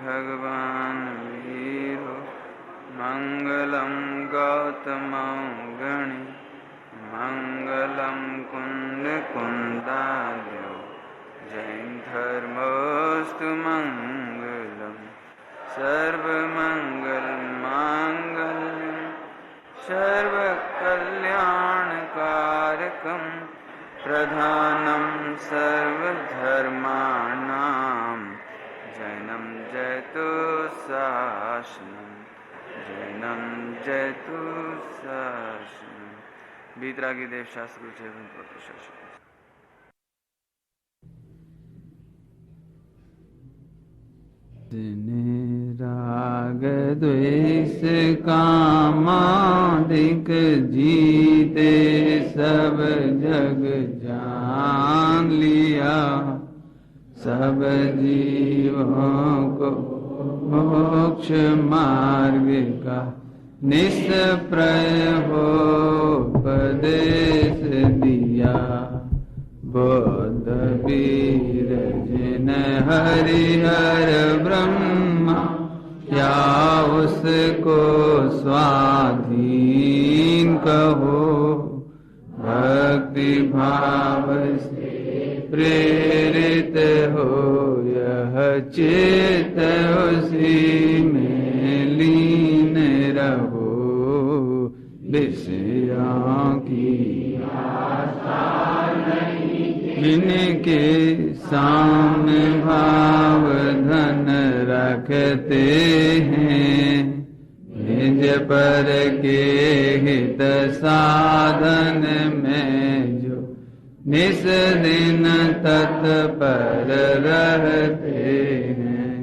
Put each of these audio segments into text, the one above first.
भगवान वीरो मंगलम गौतमौगणि मंगलम कुंद कुंदाद्यो जैन धर्मोस्तु मंगलम सर्वमंगल मांगल्यम सर्वकल्याणकारकम प्रधानम सर्वधर्माणां जैनम जयतु शासनम जैनम जयतु शासनम। बीतरागी देव शास्त्र शासन राग द्वेष कामादिक जीते सब जग जान लिया। सब जीवों को मोक्ष मार्ग का निष्प्रय हो उपदेश दिया। बुद्ध वीर जिन हरिहर ब्रह्मा क्या उसको स्वाधीन कहो। भक्ति भाव से प्रेरित हो यह चित्त उसी में लीन रहो। विषयों की आशा इनके सामने भाव धन रखते हैं। निज पर के हित साधन में जो निस दिन तत्पर रहते हैं।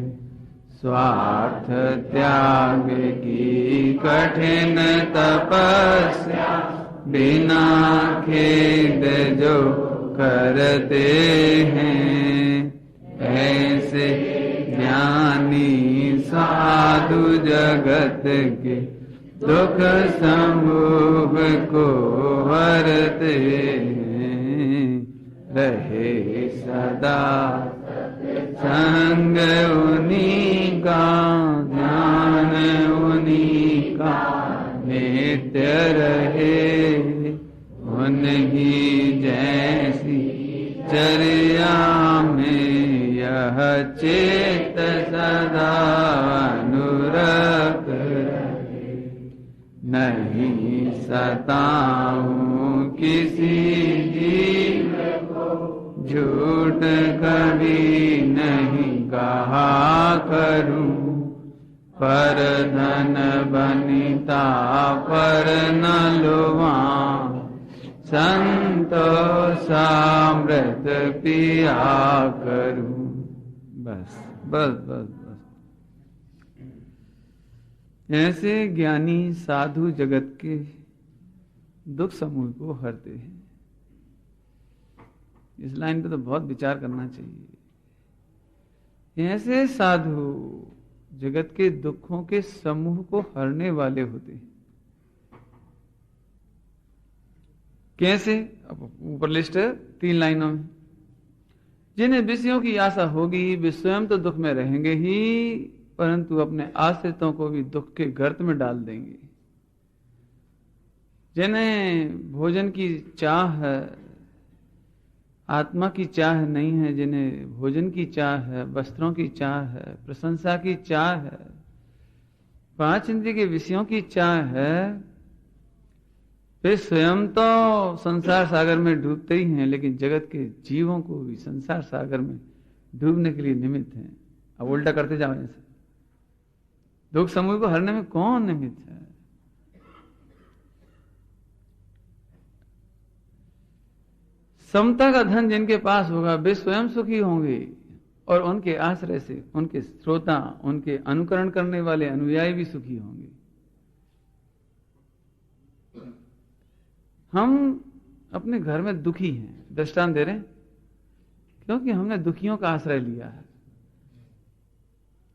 स्वार्थ त्याग की कठिन तपस्या बिना खेद जो करते हैं। ऐसे ज्ञानी साधु जगत के दुख समूह को हरते हैं। रहे सदा संग उन्हीं का ध्यान उन्हीं का नित्य रहे। उन्हीं जैसी चर्या में यह चेत सदा अनुरक्त रहे। नहीं सताऊं किसी जीव को झूठ कभी नहीं कहा करूं। पर धन बनिता पर न लुभाऊं। संतोषामृत पिया करूं। बस बस बस बस। ऐसे ज्ञानी साधु जगत के दुख समूह को हरते हैं। इस लाइन पे तो बहुत विचार करना चाहिए। ऐसे साधु जगत के दुखों के समूह को हरने वाले होते हैं। कैसे? अब ऊपर लिस्ट है 3 लाइनों में। जिन्हें विषयों की आशा होगी वे स्वयं तो दुख में रहेंगे ही, परंतु अपने आश्रितों को भी दुख के गर्त में डाल देंगे। जिन्हें भोजन की चाह है, आत्मा की चाह नहीं है, जिन्हें भोजन की चाह है, वस्त्रों की चाह है, प्रशंसा की चाह है, 5 इंद्रिय के विषयों की चाह है, वे स्वयं तो संसार सागर में डूबते ही हैं, लेकिन जगत के जीवों को भी संसार सागर में डूबने के लिए निमित्त हैं। अब उल्टा करते जाओ। ऐसे दुख समूह को हरने में कौन निमित्त है? समता का धन जिनके पास होगा वे स्वयं सुखी होंगे और उनके आश्रय से उनके श्रोता, उनके अनुकरण करने वाले अनुयायी भी सुखी होंगे। हम अपने घर में दुखी हैं, दृष्टांत दे रहे हैं, क्योंकि हमने दुखियों का आश्रय लिया है।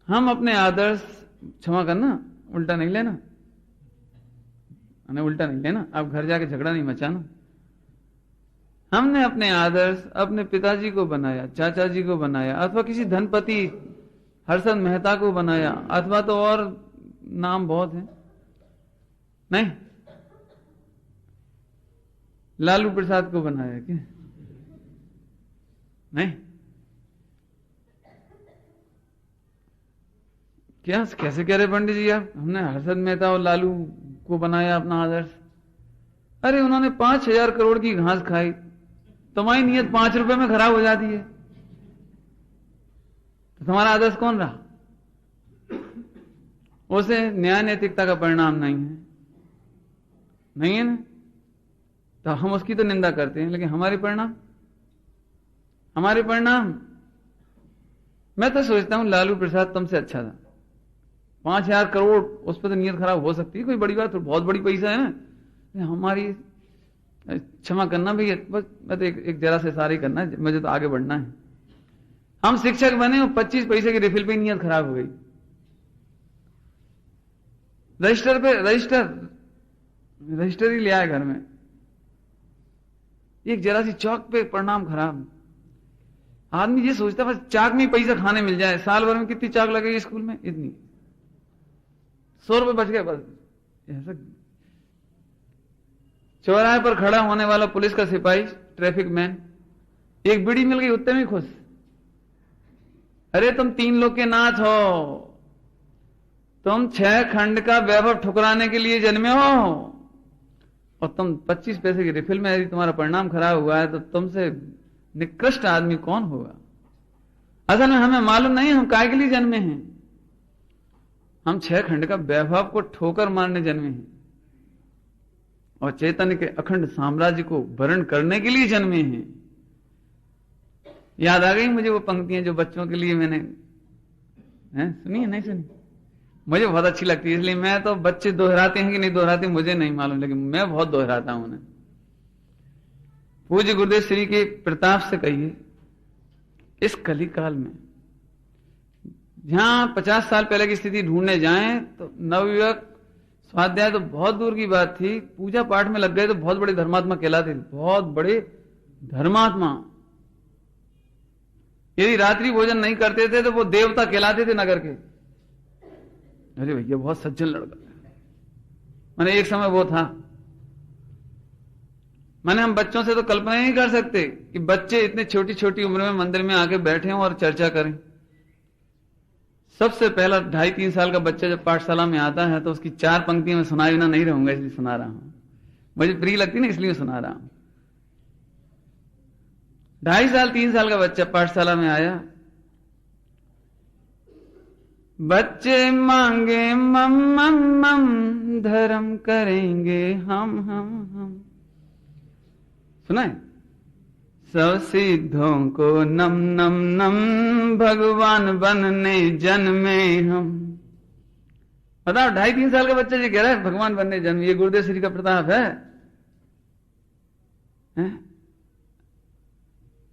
हम अपने आदर्श, क्षमा करना, उल्टा नहीं लेना, उल्टा नहीं लेना, अब घर जाके झगड़ा नहीं मचाना। हमने अपने आदर्श अपने पिताजी को बनाया, चाचा जी को बनाया, अथवा किसी धनपति हर्षद मेहता को बनाया, अथवा तो और नाम बहुत है, नहीं, लालू प्रसाद को बनाया क्या? नहीं, क्या कैसे कह रहे पंडित जी आप, हमने हर्षद मेहता और लालू को बनाया अपना आदर्श? अरे उन्होंने 5,000 करोड़ की घास खाई, तुम्हारी नीयत 5 रुपए में खराब हो जाती है, तो तुम्हारा आदर्श कौन रहा? उसे न्याय नैतिकता का परिणाम नहीं है, नहीं है ना, तो हम उसकी तो निंदा करते हैं, लेकिन हमारे परिणाम, मैं तो सोचता हूं लालू प्रसाद तुमसे अच्छा था। 5,000 करोड़, उस पर तो नीयत खराब हो सकती है, कोई बड़ी बात, तो बहुत बड़ी पैसा है ना। हमारी क्षमा करना भैया, बस मैं तो एक जरा से सारी करना है, मुझे तो आगे बढ़ना है। हम शिक्षक बने और 25 पैसे की रिफिल पे नीयत खराब हो गई। रजिस्टर ही ले आए घर में, एक जरा सी चौक पे परिणाम खराब। आदमी ये सोचता बस चाक में पैसा खाने मिल जाए, साल भर में कितनी चाक लगेगी स्कूल में? इतनी, 100 रुपए बच गए बस। ऐसा चौराहे पर खड़ा होने वाला पुलिस का सिपाही, ट्रैफिक मैन, एक बीड़ी मिल गई उतने में खुश। अरे तुम 3 लोग के नाथ हो, तुम 6 खंड का वैभव ठुकराने के लिए जन्मे हो, और तुम 25 पैसे की रिफिल में यदि तुम्हारा परिणाम खराब हुआ है तो तुमसे निकृष्ट आदमी कौन होगा? असल में हमें मालूम नहीं हम काय के लिए जन्मे हैं। हम 6 खंड का वैभव को ठोकर मारने जन्मे हैं और चैतन्य के अखंड साम्राज्य को वर्ण करने के लिए जन्मे हैं। याद आ गई मुझे वो पंक्तियां जो बच्चों के लिए मैंने सुनी है, नहीं सुनी? मुझे बहुत अच्छी लगती है, इसलिए मैं तो, बच्चे दोहराते हैं कि नहीं दोहराते मुझे नहीं मालूम, लेकिन मैं बहुत दोहराता हूं उन्हें। पूज्य गुरुदेव श्री के प्रताप से कहिए, इस कली काल में जहां 50 साल पहले की स्थिति ढूंढने जाएं तो नवयुवक स्वाध्याय तो बहुत दूर की बात थी, पूजा पाठ में लग गए तो बहुत बड़े धर्मात्मा कहलाते थे, बहुत बड़े धर्मात्मा। यदि रात्रि भोजन नहीं करते थे तो वो देवता कहलाते थे नगर के। अरे भैया बहुत सज्जन लड़का, मैंने एक समय वो था। मैंने हम बच्चों से तो कल्पना ही नहीं कर सकते कि बच्चे इतने छोटी छोटी उम्र में मंदिर में आके बैठे हों और चर्चा करें। सबसे पहला 2.5-3 साल का बच्चा जब पाठशाला में आता है तो उसकी 4 पंक्तियां मैं सुनाए बिना नहीं रहूंगा, इसलिए सुना रहा हूं। मुझे प्रिय लगती ना, इसलिए सुना रहा हूं। 2.5 साल 3 साल का बच्चा पाठशाला में आया, बच्चे मांगे मम मम मम, धर्म करेंगे हम। सुना है? सब सिद्धों को नम नम नम, भगवान बनने जन्मे हम। बताओ 2.5-3 साल का बच्चा जी कह रहा है भगवान बनने जन्म। ये गुरुदेव श्री का प्रताप है?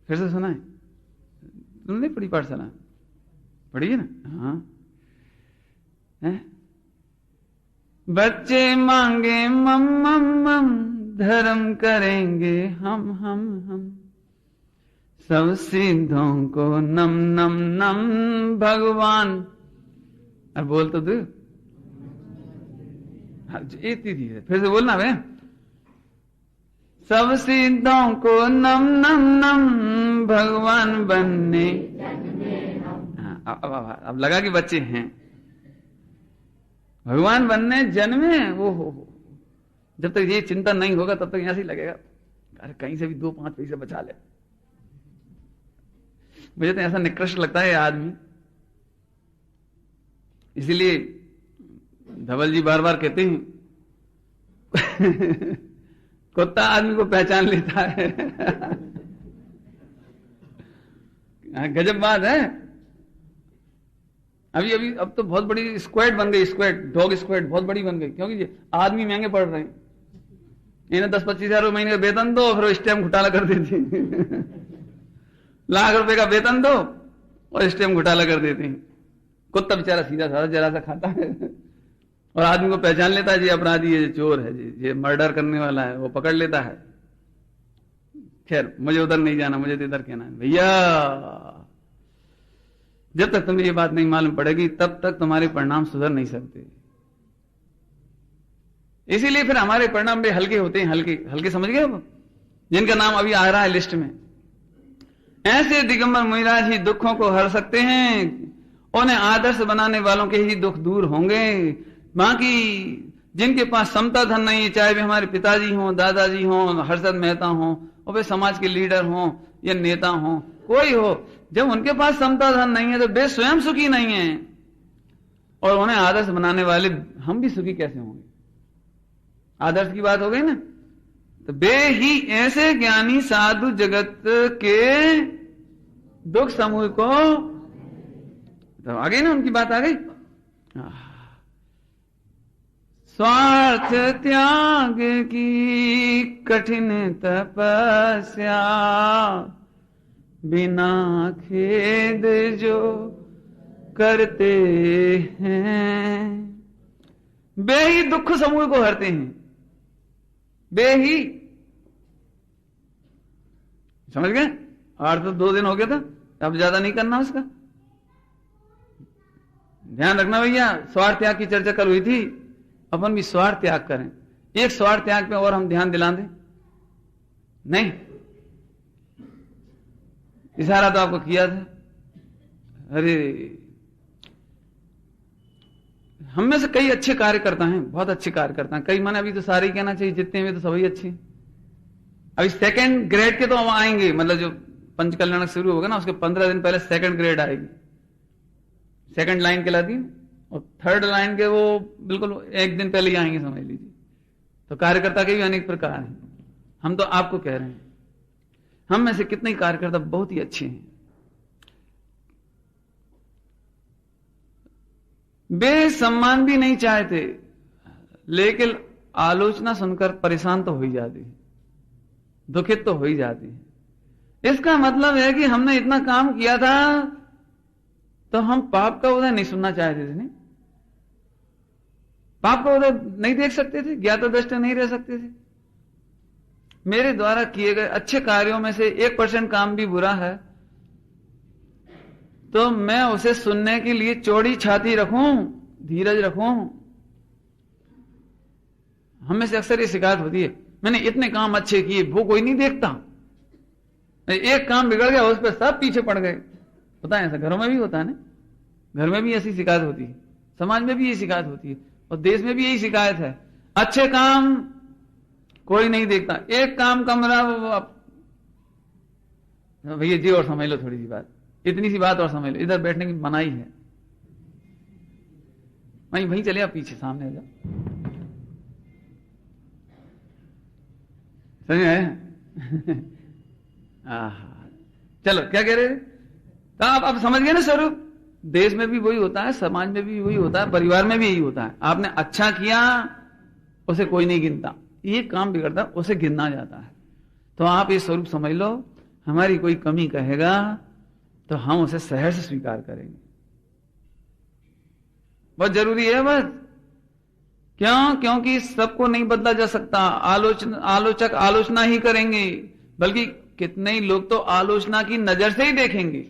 फिर से सुना है? तुमने नहीं पढ़ी पाठशाला? पढ़ी है ना? हाँ। बच्चे मांगे मम मम मम, धर्म करेंगे हम। सब सिद्धों को नम नम नम, भगवान। अब बोल तो दो, इतनी धीरे, फिर से बोलना बे। सब सिद्धों को नम नम नम, भगवान बनने। अब लगा कि बच्चे हैं, भगवान बनने जन्मे। वो हो, जब तक ये चिंता नहीं होगा तब तक यहां से ही लगेगा अरे कहीं से भी 2-5 पैसे बचा ले। मुझे तो ऐसा निकृष्ट लगता है आदमी। इसीलिए धवल जी बार बार कहते हैं कुत्ता आदमी को पहचान लेता है। गजब बात है। अभी अब तो बहुत बड़ी स्क्वाड बन गई, डॉग स्क्वाड बहुत बड़ी बन गई, क्योंकि आदमी महंगे पड़ रहे हैं। इन्हें 10-25 हजार महीने का वेतन दो, फिर स्टैम्प घोटाला कर देती। लाख रुपए का वेतन दो और स्टैम्प घोटाला कर देते हैं। कुत्ता बेचारा सीधा साधा जरा सा खाता है और आदमी को पहचान लेता है, जी अपराधी है, चोर है, जी ये मर्डर करने वाला है, वो पकड़ लेता है। खैर मुझे उधर नहीं जाना, मुझे तो इधर कहना है। भैया जब तक तुम्हें ये बात नहीं मालूम पड़ेगी तब तक तुम्हारे परिणाम सुधर नहीं सकते। इसीलिए फिर हमारे परिणाम भी हल्के होते हैं, हल्के हल्के, समझ गए वो, जिनका नाम अभी आ रहा है लिस्ट में। ऐसे दिगंबर मुनिराज ही दुखों को हर सकते हैं, उन्हें आदर्श बनाने वालों के ही दुख दूर होंगे। बाकी जिनके पास समता धन नहीं है, चाहे वे हमारे पिताजी हों, दादाजी हों, हर्षद मेहता हों, और वे समाज के लीडर हों या नेता हों, कोई हो, जब उनके पास समता धन नहीं है तो वे स्वयं सुखी नहीं है, और उन्हें आदर्श बनाने वाले हम भी सुखी कैसे होंगे? आदर्श की बात हो गई ना, तो वे ही ऐसे ज्ञानी साधु जगत के दुख समूह को, तो आ गई ना, उनकी बात आ गई। स्वार्थ त्याग की कठिन तपस्या, बिना खेद जो करते हैं, वे ही दुख समूह को हरते हैं। वे ही, समझ गए? और तो 2 दिन हो गया था, अब ज्यादा नहीं करना उसका। ध्यान रखना भैया, स्वार्थ त्याग की चर्चा कल हुई थी, अपन भी स्वार्थ त्याग करें। एक स्वार्थ त्याग पे और हम ध्यान दिला दें, नहीं इशारा तो आपको किया था। अरे हम में से कई अच्छे कार्यकर्ता हैं, बहुत अच्छे कार्यकर्ता हैं, कई माने अभी तो सारे ही कहना चाहिए, जितने में तो सभी अच्छे। अभी 2nd ग्रेड के तो हम आएंगे, मतलब जो पंचकल्याण शुरू होगा ना उसके 15 दिन पहले 2nd ग्रेड आएगी, 2nd लाइन कहलाती है, और 3rd लाइन के वो बिल्कुल 1 दिन पहले ही आएंगे, समझ लीजिए। तो कार्यकर्ता के भी अनेक प्रकार हैं। हम तो आपको कह रहे हैं, हम में से कितने कार्यकर्ता बहुत ही अच्छे हैं। वे सम्मान भी नहीं चाहते, लेकिन आलोचना सुनकर परेशान तो हो ही जाती है, दुखित तो हो ही जाती है। इसका मतलब है कि हमने इतना काम किया था तो हम पाप का उदय नहीं सुनना चाहते थे, नहीं पाप का उदय नहीं देख सकते थे, ज्ञाता दृष्टा नहीं रह सकते थे। मेरे द्वारा किए गए अच्छे कार्यों में से 1% काम भी बुरा है तो मैं उसे सुनने के लिए चौड़ी छाती रखूं, धीरज रखूं। हमें से अक्सर ये शिकायत होती है, मैंने इतने काम अच्छे किए, वो कोई नहीं देखता, एक काम बिगड़ गया उस पर सब पीछे पड़ गए। होता है ऐसा, घरों में भी होता है ना, घर में भी ऐसी शिकायत होती है, समाज में भी ये शिकायत होती है, और देश में भी यही शिकायत है, अच्छे काम कोई नहीं देखता, एक काम कम रहा। भैया जी और समझ लो थोड़ी सी बात, इतनी सी बात और समझ लो, इधर बैठने की मनाही है, वहीं चले आप पीछे सामने आ जाओ, समझ आए? चलो क्या कह रहे थे? तो आप समझ गए ना स्वरूप। देश में भी वही होता है, समाज में भी वही होता है, परिवार में भी यही होता है। आपने अच्छा किया उसे कोई नहीं गिनता, ये काम बिगड़ता उसे गिनना जाता है। तो आप ये स्वरूप समझ लो, हमारी कोई कमी कहेगा तो हम उसे सहर्ष स्वीकार करेंगे, बहुत जरूरी है। बस क्यों? क्योंकि सबको नहीं बदला जा सकता, आलोचक आलोचना ही करेंगे, बल्कि कितने ही लोग तो आलोचना की नजर से ही देखेंगे,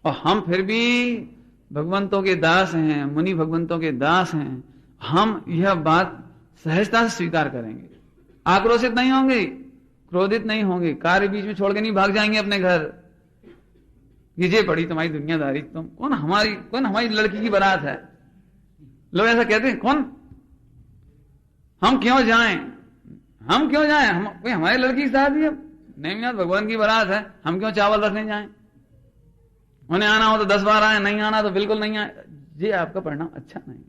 और हम फिर भी भगवंतों के दास हैं, मुनि भगवंतों के दास हैं, हम यह बात सहजता से स्वीकार करेंगे, आक्रोशित नहीं होंगे, क्रोधित नहीं होंगे, कार्य बीच में छोड़ के नहीं भाग जाएंगे अपने घर, ये पड़ी तुम्हारी दुनियादारी, तुम कौन हमारी लड़की की बारात है, लोग ऐसा कहते हैं, कौन हम क्यों जाएं, हम हमारी लड़की की शादी है, नहीं भगवान की बारात है, हम क्यों चावल रखने जाएं, उन्हें आना हो तो 10 बार आए, नहीं आना तो बिल्कुल नहीं आए। ये आपका परिणाम अच्छा नहीं।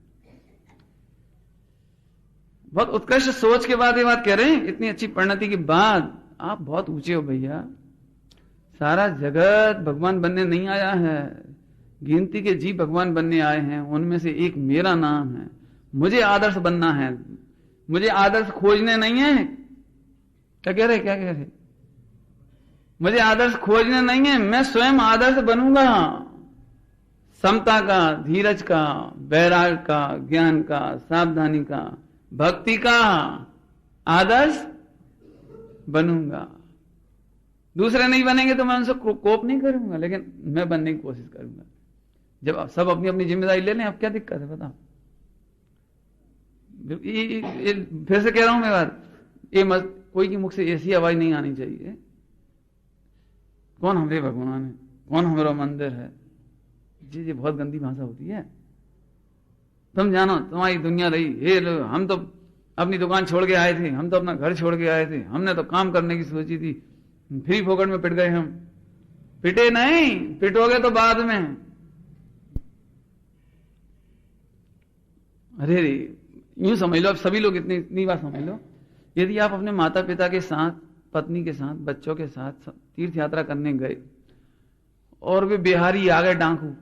बहुत उत्कृष्ट सोच के बाद ये बात कह रहे हैं, इतनी अच्छी परिणति के बाद आप बहुत ऊंचे हो भैया। सारा जगत भगवान बनने नहीं आया है, गिनती के जीव भगवान बनने आए हैं, उनमें से एक मेरा नाम है, मुझे आदर्श बनना है, मुझे आदर्श खोजने नहीं है। क्या कह रहे? मुझे आदर्श खोजने नहीं है, मैं स्वयं आदर्श बनूंगा, समता का, धीरज का, वैराग का, ज्ञान का, सावधानी का, भक्ति का आदर्श बनूंगा। दूसरे नहीं बनेंगे तो मैं उनसे कोप नहीं करूंगा, लेकिन मैं बनने की कोशिश करूंगा। जब सब अपनी अपनी जिम्मेदारी ले लें, अब क्या दिक्कत है बताओ। फिर से कह रहा हूं मैं बात, ये कोई की मुख से ऐसी आवाज नहीं आनी चाहिए, कौन हमारे भगवान है, कौन हमारा मंदिर है। जी बहुत गंदी भाषा होती है। तुम जानो तुम्हारी दुनिया रही, ये हम तो अपनी दुकान छोड़ के आए थे, हम तो अपना घर छोड़ के आए थे, हमने तो काम करने की सोची थी, फ्री फोकट में पिट गए हम। पिटे नहीं, पिटोगे तो बाद में। अरे यूं समझ लो, अब सभी लोग इतनी बात समझ लो, यदि आप अपने माता पिता के साथ, पत्नी के साथ, बच्चों के साथ तीर्थ यात्रा करने गए और वे बिहारी आ गए, डाकू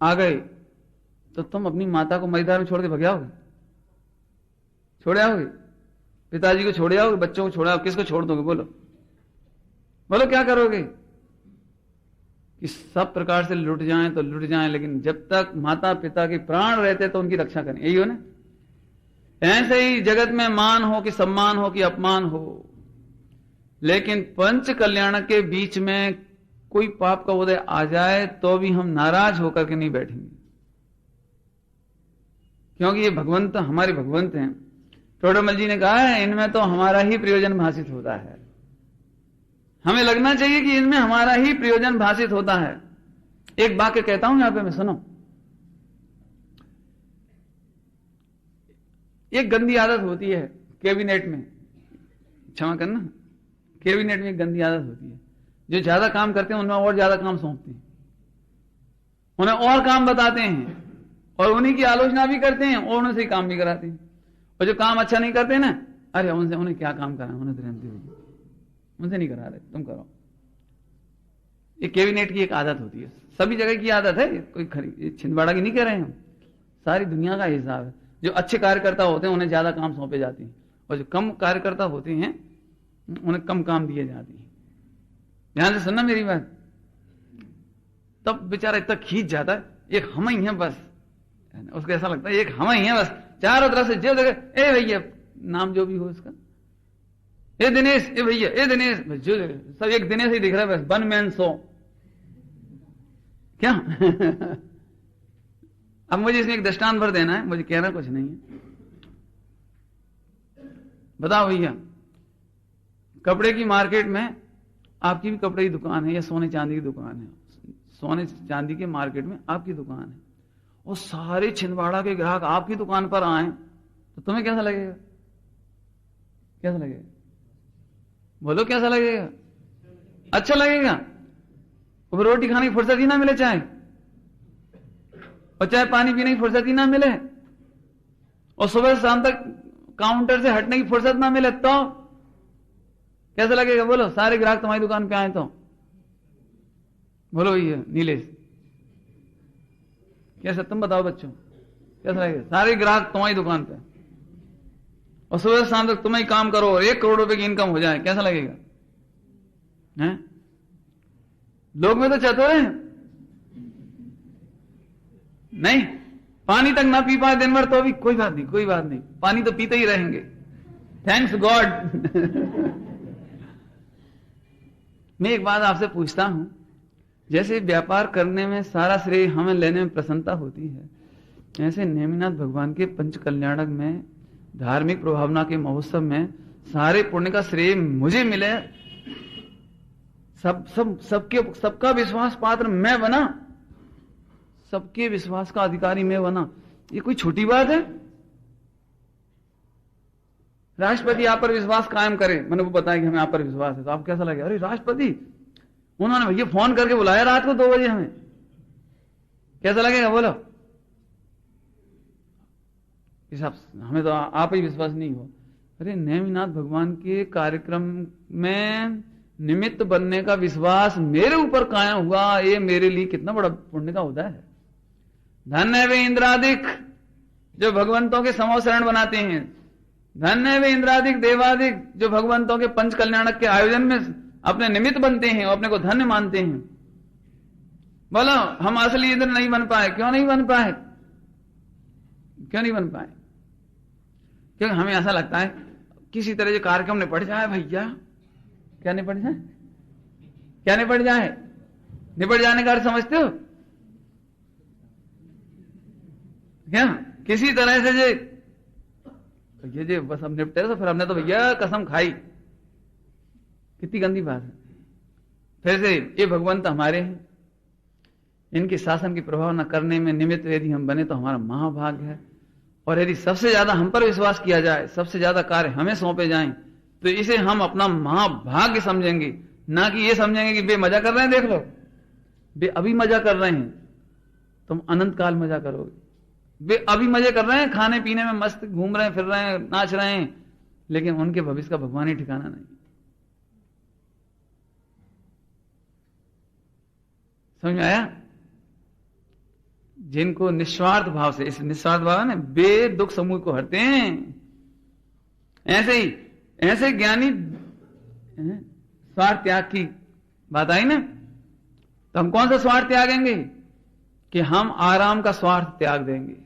आ गए, तो तुम अपनी माता को मझधार में छोड़ के भग आओगे? छोड़ आओगे? पिताजी को छोड़ आओगे? बच्चों को छोड़ आओगे? किसको छोड़ दोगे? बोलो बोलो, क्या करोगे? कि सब प्रकार से लुट जाएं तो लुट जाएं, लेकिन जब तक माता पिता के प्राण रहते तो उनकी रक्षा करें। यही हो ना? ऐसे ही जगत में मान हो कि सम्मान हो कि अपमान हो, लेकिन पंच कल्याण के बीच में कोई पाप का उदय आ जाए तो भी हम नाराज होकर के नहीं बैठेंगे, क्योंकि ये भगवंत हमारे भगवंत हैं। टोडरमल जी ने कहा है, इनमें तो हमारा ही प्रयोजन भाषित होता है। हमें लगना चाहिए कि इनमें हमारा ही प्रयोजन भाषित होता है। एक वाक्य कहता हूं यहां पे, मैं सुनो। एक गंदी आदत होती है कैबिनेट में, क्षमा करना, कैबिनेट में एक गंदी आदत होती है, जो ज्यादा काम करते हैं उनमें और ज्यादा काम सौंपते हैं, उन्हें और काम बताते हैं और उन्हीं की आलोचना भी करते हैं और उनसे काम भी कराते हैं। और जो काम अच्छा नहीं करते ना, अरे उन्हें क्या काम करा, उन्हें तो रहने दो, उनसे नहीं करा रहे, तुम करो। ये कैबिनेट की एक आदत होती है, सभी जगह की आदत है, कोई छिंदवाड़ा की नहीं कह रहे हैं हम, सारी दुनिया का हिसाब है। जो अच्छे कार्यकर्ता होते हैं उन्हें ज्यादा काम सौंपे जाते हैं, और जो कम कार्यकर्ता होते हैं उन्हें कम काम दिए जाते हैं। ध्यान से सुनना मेरी बात। तब बेचारा इतना खींच जाता है, एक हम ही हैं बस, उसको ऐसा लगता है एक हम ही हैं बस, चारों तरफ से जो जगह, ए भैया नाम जो भी हो उसका, ए दिनेश, ए भैया, ए दिनेश, जो सब एक दिनेश ही दिख रहा है बस, वन मैन शो। क्या अब मुझे इसमें एक दृष्टांत भर देना है, मुझे कहना कुछ नहीं है। बताओ भैया, कपड़े की मार्केट में, आपकी भी कपड़े की दुकान है या सोने चांदी की दुकान है, सोने चांदी के मार्केट में आपकी दुकान है, और सारे छिंदवाड़ा के ग्राहक आपकी दुकान पर आए, तो तुम्हें कैसा लगेगा? कैसा लगेगा? बोलो कैसा लगेगा? अच्छा लगेगा। और रोटी खाने की फुर्सत ही ना मिले चाहे, और चाहे पानी पीने की फुर्सत ही ना मिले, और सुबह से शाम तक काउंटर से हटने की फुर्सत ना मिले, तो कैसा लगेगा? बोलो, सारे ग्राहक तुम्हारी दुकान पे आए तो बोलो भैया नीलेश, कैसा? तुम बताओ बच्चों, कैसा लगेगा? सारे ग्राहक तुम्हारी दुकान पे और सुबह से शाम तक तुम ही काम करो और 1 करोड़ रुपए की इनकम हो जाए, कैसा लगेगा? हैं? लोग में तो चतुर हैं, नहीं पानी तक ना पी पाए दिन भर तो भी कोई बात नहीं, कोई बात नहीं, पानी तो पीते ही रहेंगे, थैंक्स गॉड। मैं एक बात आपसे पूछता हूं, जैसे व्यापार करने में सारा श्रेय हमें लेने में प्रसन्नता होती है, ऐसे नेमिनाथ भगवान के पंच कल्याणक में, धार्मिक प्रभावना के महोत्सव में सारे पुण्य का श्रेय मुझे मिले, सबका विश्वास पात्र मैं बना, सबके विश्वास का अधिकारी मैं बना, ये कोई छोटी बात है? राष्ट्रपति आप पर विश्वास कायम करे, मैंने वो बताया कि हमें आप पर विश्वास है, तो आपको कैसा लगे? अरे राष्ट्रपति, उन्होंने भैया फोन करके बुलाया रात को 2 बजे हमें, कैसा लगेगा? बोलो। हमें तो आप ही विश्वास नहीं हुआ। अरे नेमिनाथ भगवान के कार्यक्रम में निमित्त बनने का विश्वास मेरे ऊपर कायम हुआ, ये मेरे लिए कितना बड़ा पुण्य का उदय है। धन्य वे इंद्रादिक जो भगवंतों के समो शरण बनाते हैं, धन्य वे इंद्रादिक देवादिक जो भगवंतों के पंच कल्याणक के आयोजन में अपने निमित्त बनते हैं और अपने को धन्य मानते हैं। बोलो, हम असली इंद्र नहीं बन पाए, क्यों नहीं बन पाए? क्यों नहीं बन पाए? क्योंकि हमें ऐसा लगता है किसी तरह जो कार्यक्रम निपट जाए भैया, क्या निपट जाए? क्या निपट जाए? निपट जाने का अर्थ समझते हो क्या? किसी तरह से ये बस हम निपटे तो फिर हमने तो भैया कसम खाई। कितनी गंदी बात है। फिर से ये भगवंत हमारे हैं, इनके शासन की प्रभाव न करने में निमित्त यदि हम बने तो हमारा महाभाग्य है। और यदि सबसे ज्यादा हम पर विश्वास किया जाए, सबसे ज्यादा कार्य हमें सौंपे जाएं, तो इसे हम अपना महाभाग्य समझेंगे, ना कि ये समझेंगे कि बे मजा कर रहे हैं, देख लो बे अभी मजा कर रहे हैं, तुम अनंत काल मजा करोगे। वे अभी मजे कर रहे हैं, खाने पीने में मस्त घूम रहे हैं, फिर रहे हैं, नाच रहे हैं, लेकिन उनके भविष्य का भगवान ही ठिकाना नहीं। समझ में आया? जिनको निस्वार्थ भाव से, इस निस्वार्थ भाव ने बे दुख समूह को हरते हैं। ऐसे ही ऐसे ज्ञानी स्वार्थ त्याग की बात आई ना, तो हम कौन सा स्वार्थ त्यागेंगे? कि हम आराम का स्वार्थ त्याग देंगे,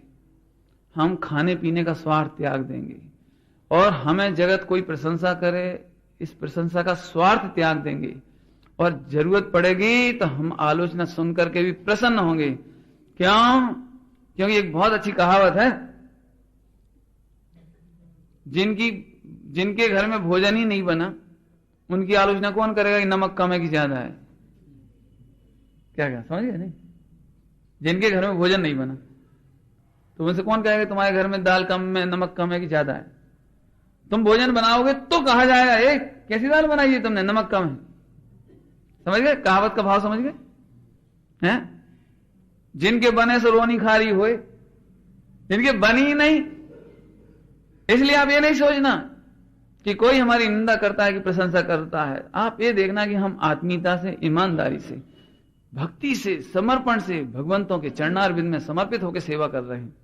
हम खाने पीने का स्वार्थ त्याग देंगे, और हमें जगत कोई प्रशंसा करे इस प्रशंसा का स्वार्थ त्याग देंगे, और जरूरत पड़ेगी तो हम आलोचना सुन करके भी प्रसन्न होंगे। क्यों? क्योंकि एक बहुत अच्छी कहावत है, जिनके घर में भोजन ही नहीं बना उनकी आलोचना कौन करेगा कि नमक कम है कि ज्यादा है? क्या समझ गए? नहीं, जिनके घर में भोजन नहीं बना तो उनसे कौन कहेगा तुम्हारे घर में दाल कम है, नमक कम है कि ज्यादा है? तुम भोजन बनाओगे तो कहा जाएगा ए कैसी दाल बनाई है तुमने, नमक कम है। समझ गए कहावत का भाव? समझ गए हैं? जिनके बने से रोनी खारी होए, जिनके बनी ही नहीं। इसलिए आप ये नहीं सोचना कि कोई हमारी निंदा करता है कि प्रशंसा करता है। आप ये देखना कि हम आत्मीयता से, ईमानदारी से, भक्ति से, समर्पण से भगवंतों के चरणारविंद में समर्पित होकर सेवा कर रहे हैं।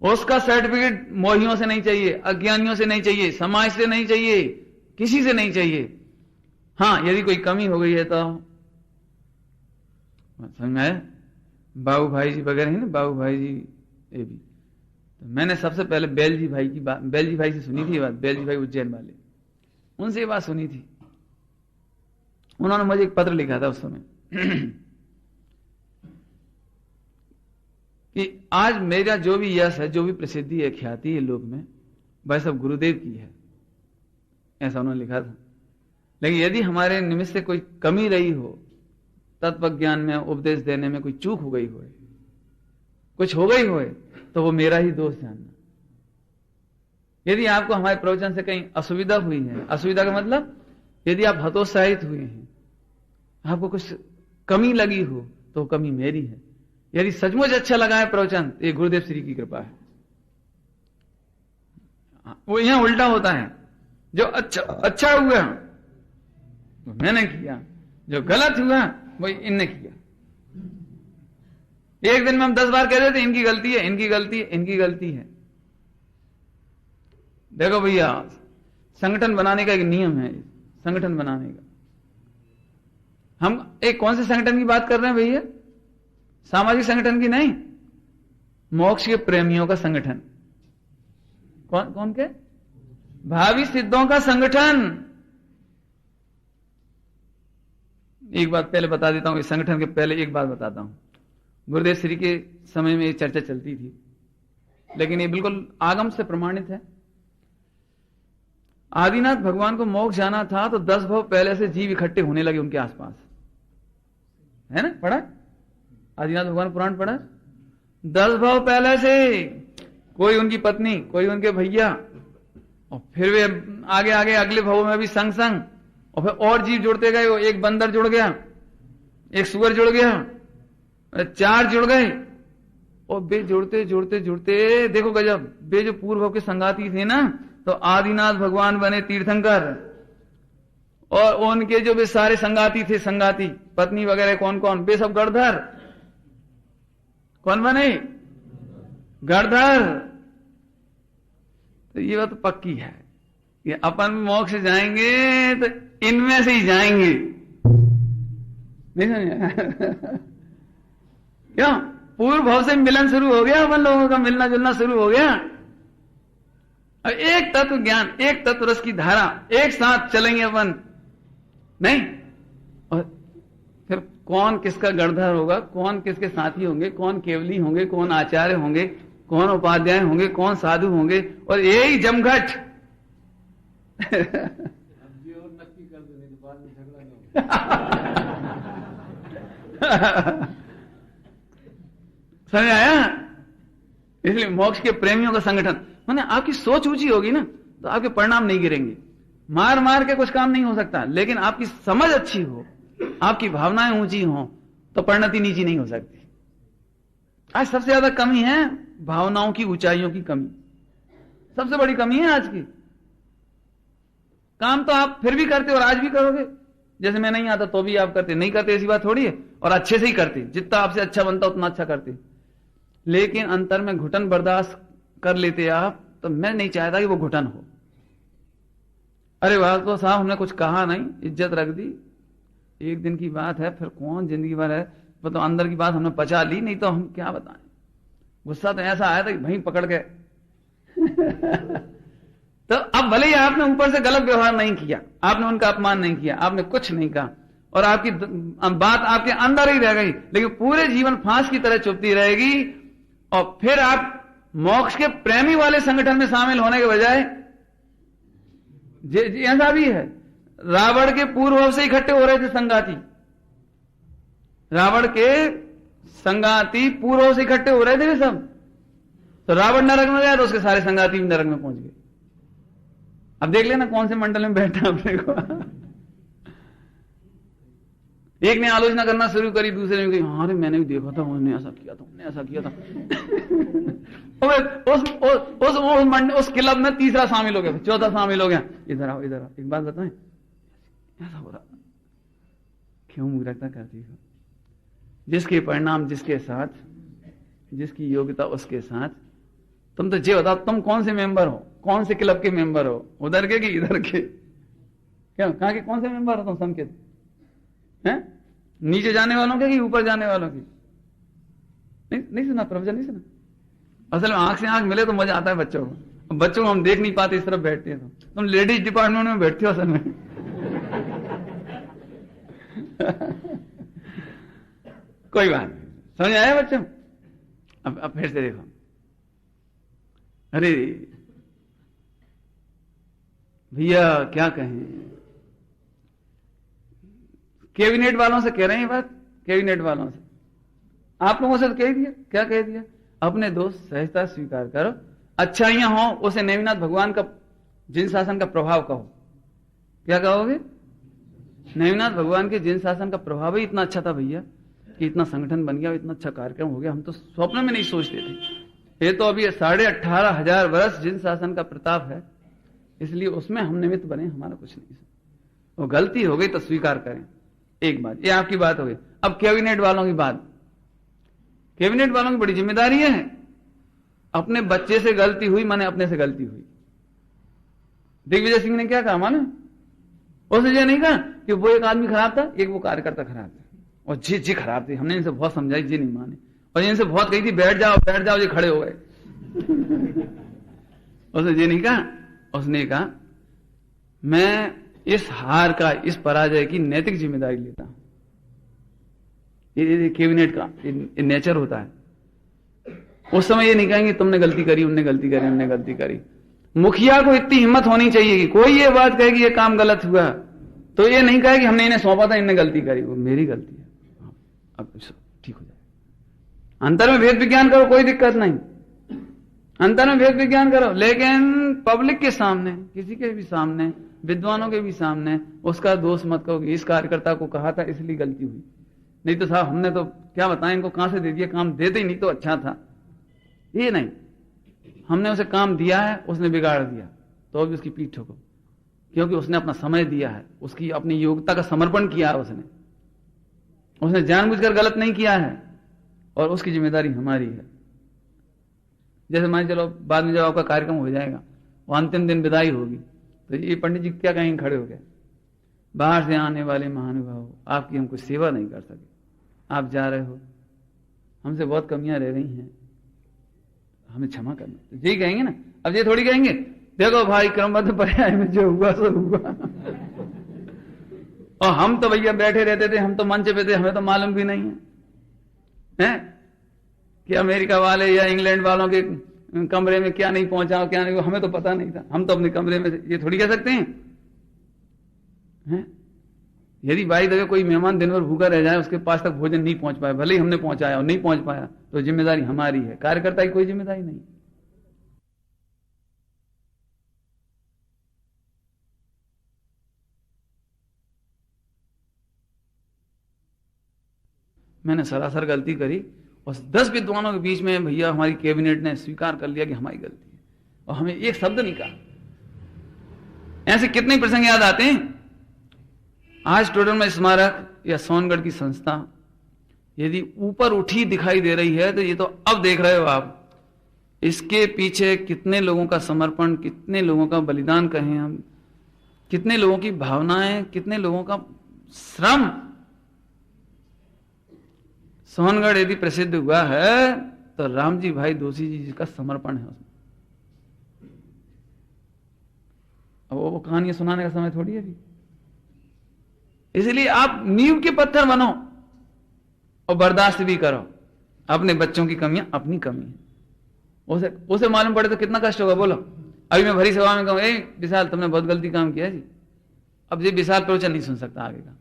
उसका सर्टिफिकेट मोहियों से नहीं चाहिए, अज्ञानियों से नहीं चाहिए, समाज से नहीं चाहिए, किसी से नहीं चाहिए। हाँ, यदि कोई कमी हो गई है तो समझ में आया? बाबू भाई जी वगैरह है ना, बाबू भाई जी ये भी, तो मैंने सबसे पहले बेलजी भाई की बात, बेलजी भाई से सुनी थी ये बात, बेलजी भाई उज्जैन वाले, उनसे ये बात सुनी थी। उन्होंने मुझे एक पत्र लिखा था उस समय कि आज मेरा जो भी यश है, जो भी प्रसिद्धि है, ख्याति है लोक में, वह सब गुरुदेव की है, ऐसा उन्होंने लिखा था। लेकिन यदि हमारे निमित्त से कोई कमी रही हो, तत्व ज्ञान में, उपदेश देने में कोई चूक हो गई हो, कुछ हो गई हो, तो वो मेरा ही दोष जानना। यदि आपको हमारे प्रवचन से कहीं असुविधा हुई है, असुविधा का मतलब यदि आप हतोत्साहित हुए हैं, आपको कुछ कमी लगी हो, तो वो कमी मेरी है। यदि सचमुच अच्छा लगा है प्रवचन, ये गुरुदेव श्री की कृपा है। वो यहां उल्टा होता है, जो अच्छा हुआ वो मैंने किया, जो गलत हुआ वो इनने किया। एक दिन में हम 10 बार कह देते इनकी गलती है, इनकी गलती है, इनकी गलती है। देखो भैया, संगठन बनाने का एक नियम है, संगठन बनाने का। हम एक कौन से संगठन की बात कर रहे हैं भैया? सामाजिक संगठन की नहीं, मोक्ष के प्रेमियों का संगठन। कौन कौन के? भावी सिद्धों का संगठन। एक बात पहले बता देता हूं, इस संगठन के पहले एक बात बताता हूं। गुरुदेव श्री के समय में ये चर्चा चलती थी, लेकिन ये बिल्कुल आगम से प्रमाणित है। आदिनाथ भगवान को मोक्ष जाना था तो 10 भव पहले से जीव इकट्ठे होने लगे उनके आसपास, है ना? पढ़ा आदिनाथ भगवान पुराण पढ़ा? 10 भव पहले से कोई उनकी पत्नी, कोई उनके भैया, और फिर वे आगे आगे अगले भवों में भी संग संग, और फिर और जीव जुड़ते गए। वो एक बंदर जुड़ गया, एक सुअर जुड़ गया, 4 जुड़ गए, और बे जुड़ते जुड़ते जुड़ते देखो गजब, बे जो पूर्व के संगाती थे ना, तो आदिनाथ भगवान बने तीर्थंकर, और उनके जो वे सारे संगाती थे, संगाती पत्नी वगैरह कौन कौन, वे सब गढ़धर। कौन बने? गढ़धर। तो ये बात पक्की है, ये अपन मोक्ष जाएंगे तो इनमें से ही जाएंगे। नहीं समझे? क्यों? पूर्व भाव से मिलन शुरू हो गया, अपन लोगों का मिलना जुलना शुरू हो गया। अब एक तत्व ज्ञान, एक तत्व रस की धारा, एक साथ चलेंगे अपन। नहीं। और फिर कौन किसका गणधर होगा, कौन किसके साथी होंगे, कौन केवली होंगे, कौन आचार्य होंगे, कौन उपाध्याय होंगे, कौन साधु होंगे, और यही जमघट। नक्की कर देने के बाद में झगड़ा नहीं होगा। समझ आया? इसलिए मोक्ष के प्रेमियों का संगठन, माने आपकी सोच ऊंची होगी ना तो आपके परिणाम नहीं गिरेंगे। मार मार के कुछ काम नहीं हो सकता, लेकिन आपकी समझ अच्छी हो, आपकी भावनाएं ऊंची हो, तो परिणति नीची नहीं हो सकती। आज सबसे ज्यादा कमी है भावनाओं की ऊंचाइयों की कमी, सबसे बड़ी कमी है आज की। काम तो आप फिर भी करते और आज भी करोगे, जैसे मैं नहीं आता तो भी आप करते, नहीं करते ऐसी बात थोड़ी है, और अच्छे से ही करते, जितना आपसे अच्छा बनता उतना अच्छा करते। लेकिन अंतर में घुटन बर्दाश्त कर लेते आप, तो मैं नहीं चाहता कि वो घुटन हो। अरे वाह तो साहब हमने कुछ कहा नहीं, इज्जत रख दी, एक दिन की बात है, फिर कौन जिंदगी भर है, वो तो अंदर की बात हमने पचा ली, नहीं तो हम क्या बताएं। गुस्सा तो ऐसा आया था कि भाई पकड़ गए। तो अब भले ही आपने ऊपर से गलत व्यवहार नहीं किया, आपने उनका अपमान नहीं किया, आपने कुछ नहीं कहा, और आपकी बात आपके अंदर ही रह गई, लेकिन पूरे जीवन फांस की तरह चुभती रहेगी। और फिर आप मोक्ष के प्रेमी वाले संगठन में शामिल होने के बजाय, ऐसा भी है, रावण के पूर्व से इकट्ठे हो रहे थे संगाती, रावण के संगाती पूर्व से इकट्ठे हो रहे थे वे सब। तो रावण नरक में गया तो उसके सारे संगाती भी नरक में पहुंच गए। अब देख लेना कौन से मंडल में बैठा अपने को। एक ने आलोचना करना शुरू करी, दूसरे ने कही हाँ रे मैंने भी देखा था, उन्होंने ऐसा किया था, उन्होंने ऐसा किया था। उस क्लब में तीसरा शामिल हो गया, चौथा शामिल हो गया, इधर आओ इधर आओ, एक बात बताएं, ऐसा हो रहा क्यों मूर्खता करती हो? जिसके परिणाम जिसके साथ, जिसकी योग्यता उसके साथ। तुम तो ये बताओ तुम कौन से मेंबर हो, कौन से क्लब के मेंबर हो, उधर के कि इधर के? क्या कहां के कौन से मेंबर हो तुम संकेत हैं? नीचे जाने वालों के कि ऊपर जाने वालों की? नहीं सुना प्रवचन, नहीं सुना? असल में आंख से आंख मिले तो मजा आता है बच्चों को। बच्चों को हम देख नहीं पाते, इस तरफ बैठते हैं। तुम लेडीज डिपार्टमेंट में बैठते हो असल में। कोई बात नहीं, समझ आया बच्चों? अब फिर से देखो, अरे भैया क्या कहें, कैबिनेट वालों से कह रहे हैं ये बात, कैबिनेट वालों से, आप लोगों से तो कह दिया, क्या कह दिया? अपने दोष सहजता स्वीकार करो, अच्छाइयां हो उसे नेमिनाथ भगवान का जिन शासन का प्रभाव कहो। क्या कहोगे? नेमिनाथ भगवान के जिन शासन का प्रभाव ही इतना अच्छा था भैया कि इतना संगठन बन गया, इतना अच्छा कार्यक्रम हो गया, हम तो स्वप्न में नहीं सोचते थे। ये तो अभी 18,500 वर्ष जिन शासन का प्रताप है, इसलिए उसमें हम निमित्त बने, हमारा कुछ नहीं। वो गलती हो गई तो स्वीकार करें, एक बात, ये आपकी बात हो गई। अब कैबिनेट वालों की बात, कैबिनेट वालों की बड़ी जिम्मेदारी है। अपने बच्चे से गलती हुई, माने अपने से गलती हुई। दिग्विजय सिंह ने क्या कहा माने, उसने ये नहीं कहा कि वो एक आदमी खराब था, एक वो कार्यकर्ता खराब था, और जी खराब थी, हमने इनसे बहुत समझाई, जी नहीं माने, और इनसे बहुत कही थी बैठ जाओ, ये खड़े हो गए। उसने ये नहीं कहा, उसने कहा मैं इस हार का, इस पराजय की नैतिक जिम्मेदारी लेता हूं। ये कैबिनेट का नेचर होता है। उस समय ये नहीं कहेंगे तुमने गलती करी, उनने गलती करी, उनने गलती करी। मुखिया को इतनी हिम्मत होनी चाहिए कि कोई ये बात कहे कि ये काम गलत हुआ तो ये नहीं कहे कि हमने इन्हें सौंपा था, इन्हें गलती करी, वो मेरी गलती है, अब ठीक हो जाए। अंतर में भेद विज्ञान करो, कोई दिक्कत नहीं, अंतर में भेद विज्ञान करो, लेकिन पब्लिक के सामने, किसी के भी सामने, विद्वानों के भी सामने उसका दोष मत कहो कि इस कार्यकर्ता को कहा था इसलिए गलती हुई, नहीं तो साहब हमने तो क्या बताएं इनको, कहां से दे दिया काम, देते ही नहीं तो अच्छा था। ये नहीं, हमने उसे काम दिया है, उसने बिगाड़ दिया, तो अभी उसकी पीठ ठोको, क्योंकि उसने अपना समय दिया है, उसकी अपनी योग्यता का समर्पण किया है, उसने जानबूझकर गलत नहीं किया है, और उसकी जिम्मेदारी हमारी है। जैसे मान चलो बाद में जब आपका कार्यक्रम हो जाएगा, वो अंतिम दिन विदाई होगी, तो ये पंडित जी क्या कहेंगे खड़े हो गए, बाहर से आने वाले महानुभाव, आपकी हम कुछ सेवा नहीं कर सके, आप जा रहे हो, हमसे बहुत कमियां रह रही हैं, हमें क्षमा करना, यही कहेंगे ना। अब ये थोड़ी कहेंगे देखो भाई क्रमबद्ध पर्याय में जो हुआ सो हुआ। और हम तो भैया बैठे रहते थे, हम तो मंच पे थे, हमें तो मालूम भी नहीं है कि अमेरिका वाले या इंग्लैंड वालों के कमरे में क्या नहीं पहुंचा, क्या नहीं, हमें तो पता नहीं था। हम तो अपने कमरे में थे, ये थोड़ी कह सकते हैं? यदि भाई देखो कोई मेहमान दिन भर भूखा रह जाए, उसके पास तक भोजन नहीं पहुंच पाया, भले ही हमने पहुंचाया और नहीं पहुंच पाया, तो जिम्मेदारी हमारी है, कार्यकर्ता की कोई जिम्मेदारी नहीं। मैंने सरासर गलती करी और 10 विद्वानों के बीच में भैया हमारी कैबिनेट ने स्वीकार कर लिया कि हमारी गलती है और हमें एक शब्द नहीं कहा। ऐसे कितने प्रसंग याद आते हैं। आज टोडरमल स्मारक या सोनगढ़ की संस्था यदि ऊपर उठी दिखाई दे रही है, तो ये तो अब देख रहे हो आप, इसके पीछे कितने लोगों का समर्पण, कितने लोगों का बलिदान कहें हम, कितने लोगों की भावनाएं, कितने लोगों का श्रम। सोनगढ़ यदि प्रसिद्ध हुआ है तो रामजी भाई दोषी जी का समर्पण है उसमें। अब वो कहानियां सुनाने का समय थोड़ी है अभी। इसलिए आप नींव के पत्थर बनो और बर्दाश्त भी करो। अपने बच्चों की कमियां अपनी कमी है, उसे मालूम पड़े तो कितना कष्ट होगा बोलो। अभी मैं भरी सभा में कहूं, ए विशाल तुमने बहुत गलती काम किया जी, अब ये विशाल प्रवचन नहीं सुन सकता आगे का,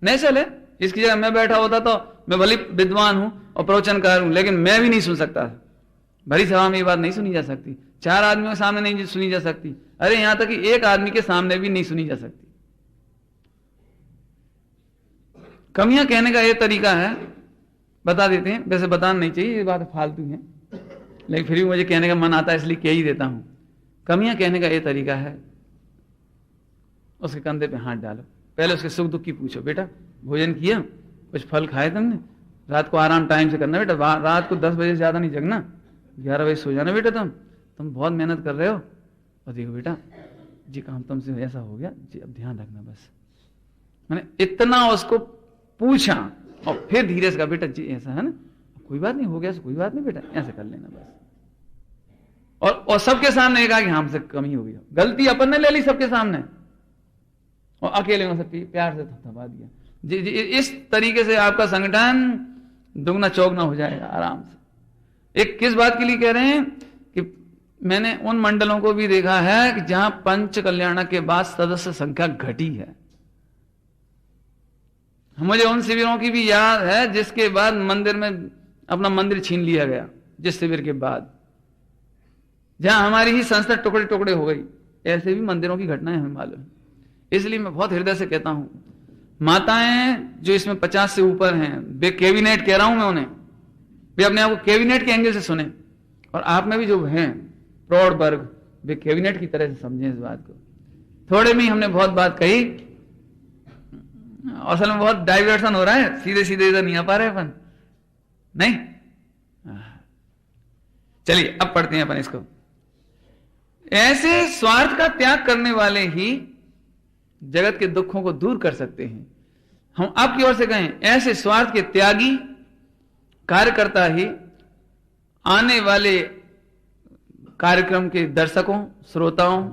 नहीं चले। इसकी जगह मैं बैठा होता तो मैं भले विद्वान हूं और प्रवचनकार हूं, लेकिन मैं भी नहीं सुन सकता। भरी सभा में ये बात नहीं सुनी जा सकती, 4 आदमियों के सामने नहीं सुनी जा सकती, अरे यहां तक कि 1 आदमी के सामने भी नहीं सुनी जा सकती। कमियां कहने का ये तरीका है, बता देते हैं, वैसे बताना नहीं चाहिए, ये बात फालतू है, लेकिन फिर भी मुझे कहने का मन आता है इसलिए कह ही देता हूं। कमियां कहने का ये तरीका है, उसके कंधे पे हाथ डालो, पहले उसके सुख दुख की पूछो। बेटा भोजन किया, कुछ फल खाए तुमने, रात को आराम टाइम से करना बेटा, रात को 10 बजे से ज्यादा नहीं जगना, 11 बजे सो जाना बेटा, तुम बहुत मेहनत कर रहे हो, और देखो बेटा जी काम तुमसे ऐसा हो गया जी, अब ध्यान रखना। बस मैंने इतना उसको पूछा और फिर धीरे से कहा बेटा जी ऐसा है ना, कोई बात नहीं, हो गया कोई बात नहीं बेटा, ऐसे कर लेना बस। और सबके सामने कहा कि हमसे कमी हो गई, गलती अपन ने ले ली सबके सामने, और अकेले में से प्यार से थपथपा दिया। जी, इस तरीके से आपका संगठन दुगना चौगना हो जाएगा आराम से। एक किस बात के लिए कह रहे हैं कि मैंने उन मंडलों को भी देखा है कि जहां पंच कल्याण के बाद सदस्य संख्या घटी है। मुझे उन शिविरों की भी याद है जिसके बाद मंदिर में अपना मंदिर छीन लिया गया, जिस शिविर के बाद जहां हमारी ही संस्था टुकड़े टुकड़े हो गई। ऐसे भी मंदिरों की घटनाएं हमें मालूम। इसलिए मैं बहुत हृदय से कहता हूं, माताएं जो इसमें 50 से ऊपर हैं, वे कैबिनेट कह रहा हूं मैं उन्हें, वे अपने आप को कैबिनेट के एंगल से सुने, और आप में भी जो हैं प्रौढ़ वर्ग, वे कैबिनेट की तरह से समझें इस बात को। थोड़े में हमने बहुत बात कही, असल में बहुत डाइवर्सन हो रहा है, सीधे सीधे इधर नहीं आ पा रहे अपन, नहीं। चलिए अब पढ़ते हैं अपन इसको। ऐसे स्वार्थ का त्याग करने वाले ही जगत के दुखों को दूर कर सकते हैं। हम आपकी ओर से कहें, ऐसे स्वार्थ के त्यागी कार्यकर्ता ही आने वाले कार्यक्रम के दर्शकों, श्रोताओं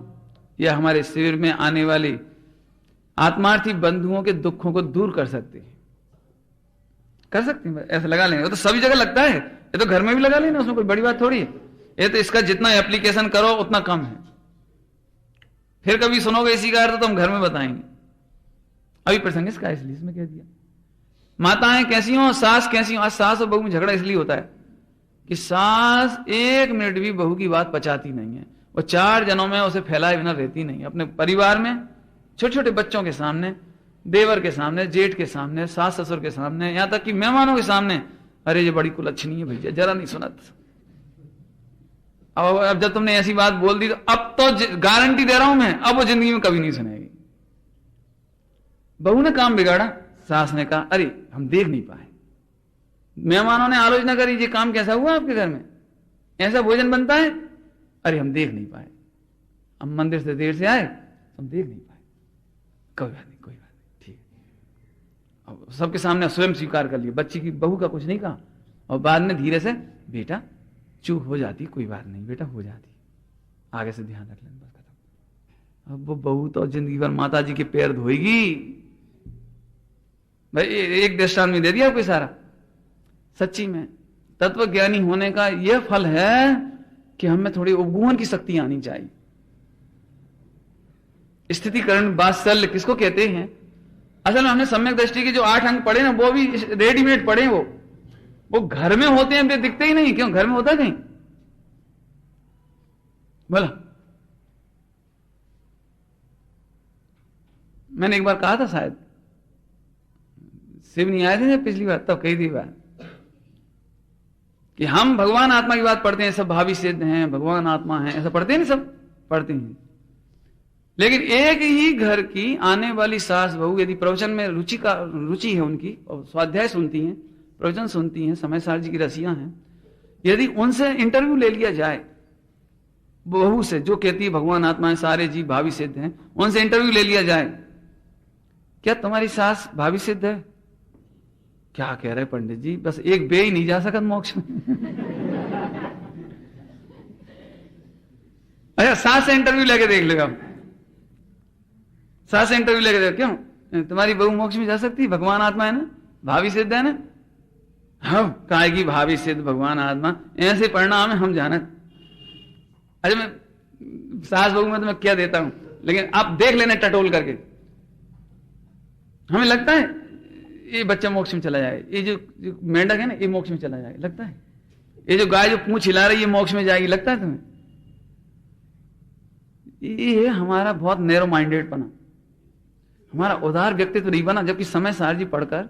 या हमारे शिविर में आने वाले आत्मार्थी बंधुओं के दुखों को दूर कर सकते हैं। कर सकते हैं, ऐसा लगा लेंगे, तो सभी जगह लगता है, ये तो घर में भी लगा लेना, उसमें कोई बड़ी बात थोड़ी है। ये तो इसका जितना एप्लीकेशन करो उतना कम है। फिर कभी सुनोगे इसी का अर्थ तो हम घर में बताएंगे, अभी प्रसंग इसका इसलिए इसमें कह दिया। माताएं कैसी हो, सास कैसी हो। आज सास और बहू में झगड़ा इसलिए होता है कि सास 1 मिनट भी बहू की बात पचाती नहीं है, वो 4 जनों में उसे फैलाए बिना रहती नहीं। अपने परिवार में, छोटे छोटे बच्चों के सामने, देवर के सामने, जेठ के सामने, सास ससुर के सामने, यहां तक कि मेहमानों के सामने, अरे ये बड़ी कुलच्छनी है भैया, जरा नहीं सुना। अब जब तुमने ऐसी बात बोल दी तो अब तो गारंटी दे रहा हूं मैं, अब वो जिंदगी में कभी नहीं सुनेगी। बहू ने काम बिगाड़ा, सास ने कहा अरे हम देख नहीं पाए। मेहमानों ने आलोचना करी, ये काम कैसा हुआ आपके घर में, ऐसा भोजन बनता है, अरे हम देख नहीं पाए। हम मंदिर से देर से आए, हम देख नहीं पाए। कोई बात नहीं, कोई बात नहीं, ठीक है। अब सबके सामने स्वयं स्वीकार कर लिया, बच्ची की बहू का कुछ नहीं कहा, और बाद में धीरे से बेटा चूक हो जाती, कोई बात नहीं बेटा हो जाती, आगे से ध्यान रख लेना, बस खत्म। अब वो बहू तो जिंदगी भर माता जी के पैर धोएगी, भाई एक दृष्टांत में दे दिया आपको सारा। सच्ची में तत्व ज्ञानी होने का यह फल है कि हमें थोड़ी उपगुहन की शक्ति आनी चाहिए। स्थितिकरण वात्सल्य किसको कहते हैं? असल में हमने सम्यक दृष्टि के जो 8 अंग पढ़े ना, वो भी रेडीमेड पढ़े। वो घर में होते हैं, वे दिखते ही नहीं। क्यों? घर में होता है कहीं? बोला, मैंने एक बार कहा था, शायद शिव नहीं आए थे पिछली बार, तब कही थी बात कि हम भगवान आत्मा की बात पढ़ते हैं, सब भावी सिद्ध हैं, भगवान आत्मा है, ऐसा पढ़ते हैं ना, सब पढ़ते हैं। लेकिन एक ही घर की आने वाली सास बहू यदि प्रवचन में रुचि है उनकी, और स्वाध्याय सुनती हैं, प्रवचन सुनती हैं, समय सार जी की रसियां हैं, यदि उनसे इंटरव्यू ले लिया जाए, बहू से जो कहती है भगवान आत्मा है, सारे जीव भावी सिद्ध हैं, उनसे इंटरव्यू ले लिया जाए, क्या तुम्हारी सास भावी सिद्ध है? क्या कह रहे पंडित जी, बस एक बे ही नहीं जा सकता मोक्ष में। अच्छा, सास से इंटरव्यू लेके देख लो आप, सास से इंटरव्यू लेके देखो, क्यों तुम्हारी बहू मोक्ष में जा सकती है? भगवान आत्मा है ना, भावी सिद्ध है ना। हम काय की भावी सिद्ध भगवान आत्मा, ऐसे परिणाम है हम जाना। अरे मैं सास बहू में तो मैं क्या देता हूं, लेकिन आप देख लेना टटोल करके। हमें लगता है ये बच्चा मोक्ष में चला जाएगा, ये जो मेंढक है ना, ये मोक्ष में चला जाएगा, लगता है। ये जो गाय जो पूंछ हिला रही है मोक्ष में जाएगी, लगता है तुम्हें? ये है हमारा बहुत नैरो माइंडेड बना, हमारा उदार व्यक्तित्व नहीं बना। जबकि समय सार जी पढ़कर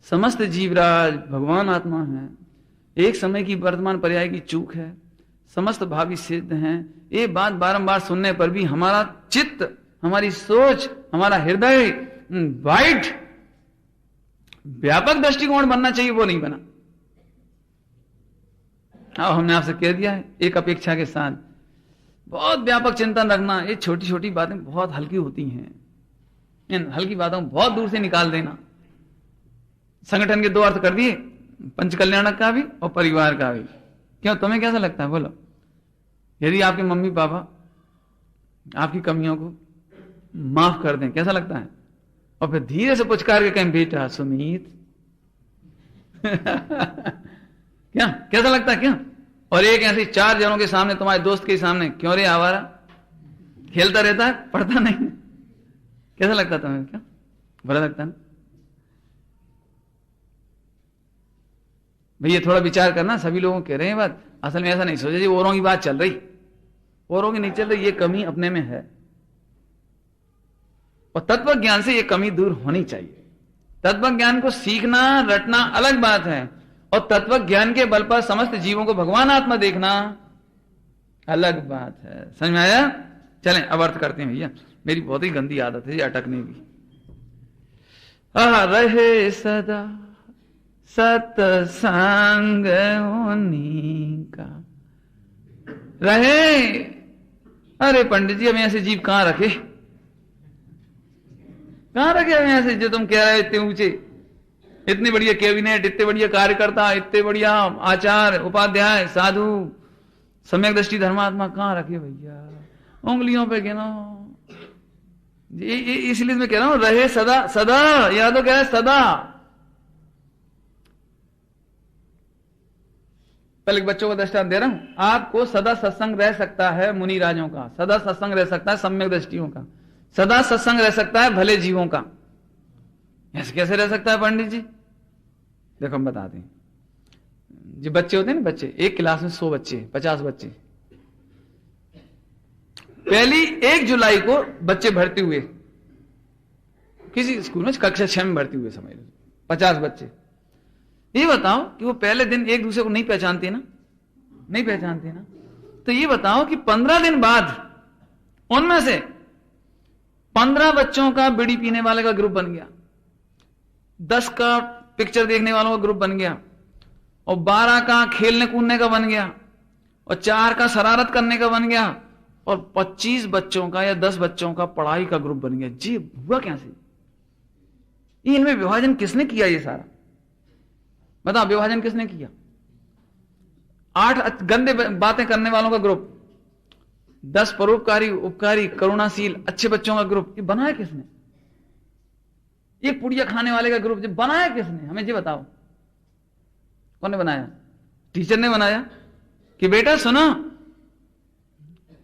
समस्त जीवराज भगवान आत्मा है, एक समय की वर्तमान पर्याय की चूक है, समस्त भावी सिद्ध हैं, ये बात बारंबार सुनने पर भी हमारा चित्त, हमारी सोच, हमारा हृदय वाइड व्यापक दृष्टिकोण बनना चाहिए, वो नहीं बना। अब हमने आपसे कह दिया है, एक अपेक्षा के साथ बहुत व्यापक चिंतन रखना। ये छोटी छोटी बातें बहुत हल्की होती हैं, इन हल्की बातों को बहुत दूर से निकाल देना। संगठन के 2 अर्थ कर दिए, पंच कल्याणक का भी और परिवार का भी। क्यों, तुम्हें कैसा लगता है? बोलो, यदि आपके मम्मी पापा आपकी कमियों को माफ कर दें, कैसा लगता है? और फिर धीरे से पुचकार के कहें, बेटा सुमित। क्या कैसा लगता है? क्या? और एक ऐसे 4 जनों के सामने, तुम्हारे दोस्त के सामने, क्यों रे आवारा, खेलता रहता है, पढ़ता नहीं, कैसा लगता तुम्हें? क्या बुरा लगता है? भैया थोड़ा विचार करना, सभी लोगों कह रहे हैं बात, असल में ऐसा नहीं सोचा जी, औरों की बात चल रही, औरों की नहीं चल रही, ये कमी अपने में है। और तत्व ज्ञान से ये कमी दूर होनी चाहिए। तत्व ज्ञान को सीखना रटना अलग बात है, और तत्व ज्ञान के बल पर समस्त जीवों को भगवान आत्मा देखना अलग बात है। समझ में आया? चलें अब अर्थ करते हैं भैया, मेरी बहुत ही गंदी आदत है ये अटकने की। रहे सदा सत्संग उन्हीं का रहे। अरे पंडित जी, हमें ऐसे जीव कहां रखे, कहां रखे हमें ऐसे, जो तुम कह रहे हो इतने ऊंचे, इतनी बढ़िया कैबिनेट, इतने बढ़िया कार्यकर्ता, इतने बढ़िया आचार्य उपाध्याय साधु सम्यक दृष्टि धर्मात्मा, कहां रखे भैया? उंगलियों पे गिनो। इसलिए मैं कह रहा हूं, रहे सदा सदा, या तो कह रहे सदा। पहले बच्चों का दृष्टांत दे रहा हूं, आपको सदा सत्संग रह सकता है मुनि राजों का, सदा सत्संग रह सकता है सम्यक दृष्टियों का, सदा सत्संग रह सकता है भले जीवों का। ऐसे कैसे रह सकता है पंडित जी? देखो हम बताते हैं। जो बच्चे होते हैं ना, बच्चे, एक क्लास में 100 बच्चे, 50 बच्चे, पहली 1 जुलाई को बच्चे भर्ती हुए किसी स्कूल में, कक्षा 6 में भर्ती हुए, समझ लो 50 बच्चे। ये बताओ कि वो पहले दिन एक दूसरे को नहीं पहचानते ना, नहीं पहचानते ना, तो ये बताओ कि 15 दिन बाद उनमें से 15 बच्चों का बीड़ी पीने वाले का ग्रुप बन गया, 10 का पिक्चर देखने वालों का ग्रुप बन गया, और 12 का खेलने कूदने का बन गया, और 4 का शरारत करने का बन गया, और 25 बच्चों का या 10 बच्चों का पढ़ाई का ग्रुप बन गया। जी हुआ कैसे? इनमें विभाजन किसने किया? ये सारा बताओ, विभाजन किसने किया? 8 गंदे बातें करने वालों का ग्रुप, 10 परोपकारी उपकारी करुणाशील अच्छे बच्चों का ग्रुप, ये बनाया किसने? एक पुड़िया खाने वाले का ग्रुप जब बनाया किसने, हमें ये बताओ, कौन ने बनाया? टीचर ने बनाया कि बेटा सुनो,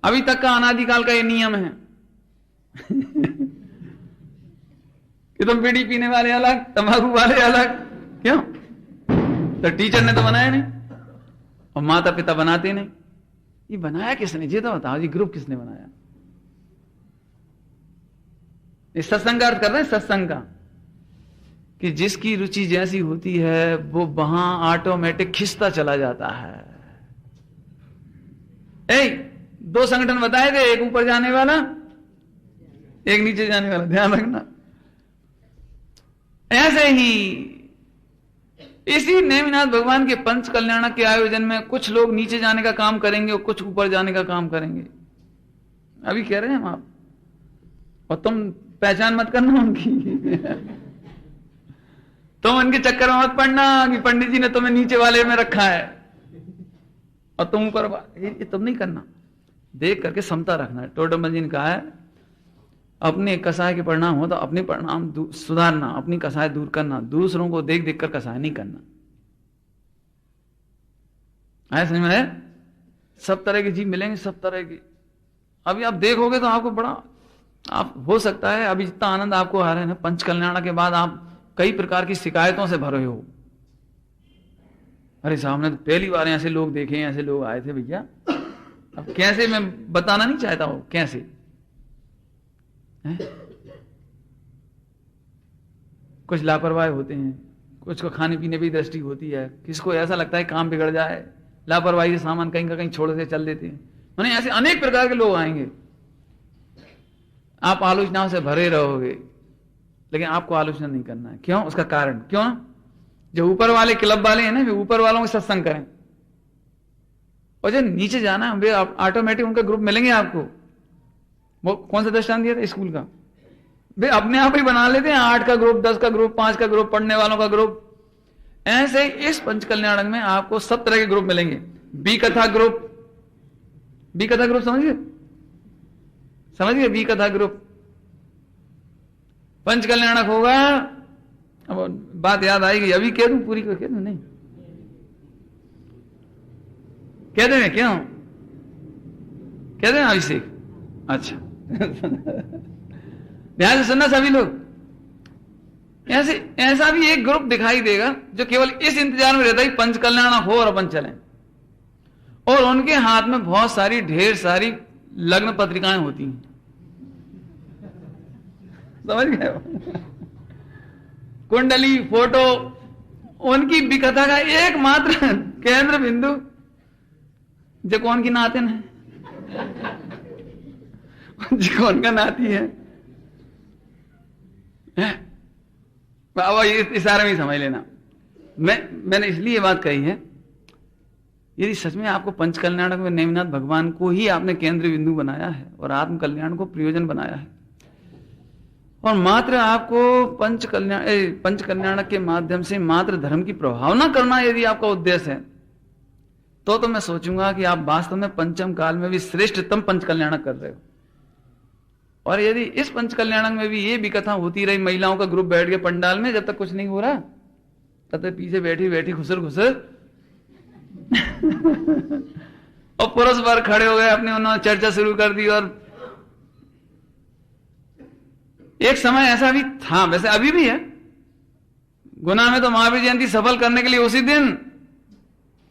अभी तक का अनादिकाल का ये नियम है कि तुम बीड़ी पीने वाले अलग, तंबाकू वाले अलग। क्यों? तो टीचर ने तो बनाया नहीं और माता पिता बनाते नहीं। ये बनाया किसने, ये तो बताओ जी, ग्रुप किसने बनाया? इस सत्संग का अर्थ कर रहे हैं, सत्संग का, कि जिसकी रुचि जैसी होती है वो वहां ऑटोमेटिक खिंचता चला जाता है। दो संगठन बताए थे, एक ऊपर जाने वाला, एक नीचे जाने वाला, ध्यान रखना। ऐसे ही इसी नेमिनाथ भगवान के पंच कल्याणक के आयोजन में कुछ लोग नीचे जाने का काम करेंगे और कुछ ऊपर जाने का काम करेंगे। अभी कह रहे हैं हम आप, और तुम पहचान मत करना उनकी तुम उनके चक्कर में मत पड़ना कि पंडित जी ने तुम्हें नीचे वाले में रखा है और तुम ऊपर, ये तुम नहीं करना। देख करके समता रखना है। टोडरमल जी ने कहा है, अपने कसाय के परिणाम हो तो अपने परिणाम सुधारना, अपनी कसाय दूर करना, दूसरों को देख देख कर कसाय नहीं करना। आया समझ में है? सब तरह के जीव मिलेंगे, सब तरह की। अभी आप देखोगे तो आपको बड़ा, आप हो सकता है अभी जितना आनंद आपको आ रहा है ना पंच कल्याण के बाद, आप कई प्रकार की शिकायतों से भरे हो। अरे साहब ने तो पहली बार ऐसे लोग देखे, ऐसे लोग आए थे भैया। अब कैसे, मैं बताना नहीं चाहता हूं कैसे है? कुछ लापरवाह होते हैं, कुछ को खाने पीने की दृष्टि होती है, किसको ऐसा लगता है काम बिगड़ जाए, लापरवाही से सामान कहीं का कहीं छोड़ के चल देते हैं। माने ऐसे अनेक प्रकार के लोग आएंगे, आप आलोचनाओं से भरे रहोगे, लेकिन आपको आलोचना नहीं करना है। क्यों? उसका कारण क्यों? जो ऊपर वाले क्लब वाले हैं ना, वे ऊपर वालों के सत्संग करें, और जो नीचे जाना वे ऑटोमेटिक उनका ग्रुप मिलेंगे आपको। वो कौन सा दृष्टांत दिया था स्कूल का? वे अपने आप ही बना लेते हैं 8 का ग्रुप, 10 का ग्रुप, 5 का ग्रुप, पढ़ने वालों का ग्रुप। ऐसे इस पंच कल्याण में आपको सब तरह के ग्रुप मिलेंगे। बी कथा ग्रुप, बी कथा ग्रुप समझिए, समझिए बी कथा ग्रुप पंच कल्याणक होगा। अब बात याद आएगी, अभी कह दूं पूरी को? कह दूं? नहीं कह दें? क्यों कह दें अभिषेक? अच्छा ध्यान से सुनना सभी लोग। ऐसा भी एक ग्रुप दिखाई देगा जो केवल इस इंतजार में रहता है पंच कल्याणक हो और अपन चलें, और उनके हाथ में बहुत सारी, ढेर सारी लग्न पत्रिकाएं होती हैं। समझ गए? कुंडली, फोटो, उनकी विकथा का एकमात्र केंद्र बिंदु जो कौन की नातिन है, जो कौन का नाती है। बाबा ये इशारे में ही समझ लेना। मैंने इसलिए बात कही है, यदि सच में आपको पंच कल्याणक में नेमिनाथ भगवान को ही आपने केंद्र बिंदु बनाया है और आत्म कल्याण को प्रयोजन बनाया है, और मात्र आपको पंच कल्याणक के माध्यम से मात्र धर्म की प्रभावना करना यदि आपका उद्देश्य है, तो मैं सोचूंगा कि आप वास्तव में पंचम काल में भी श्रेष्ठतम पंच कल्याणक कर रहे हो। और यदि इस पंच कल्याणक में भी ये भी कथा होती रही, महिलाओं का ग्रुप बैठ के पंडाल में, जब तक कुछ नहीं हो रहा तब तक पीछे बैठी बैठी घुसर घुसर और पुरुष वर्ग खड़े हो गए अपने, उन्होंने चर्चा शुरू कर दी। और एक समय ऐसा भी था, वैसे अभी भी है, गुना में तो महावीर जयंती सफल करने के लिए उसी दिन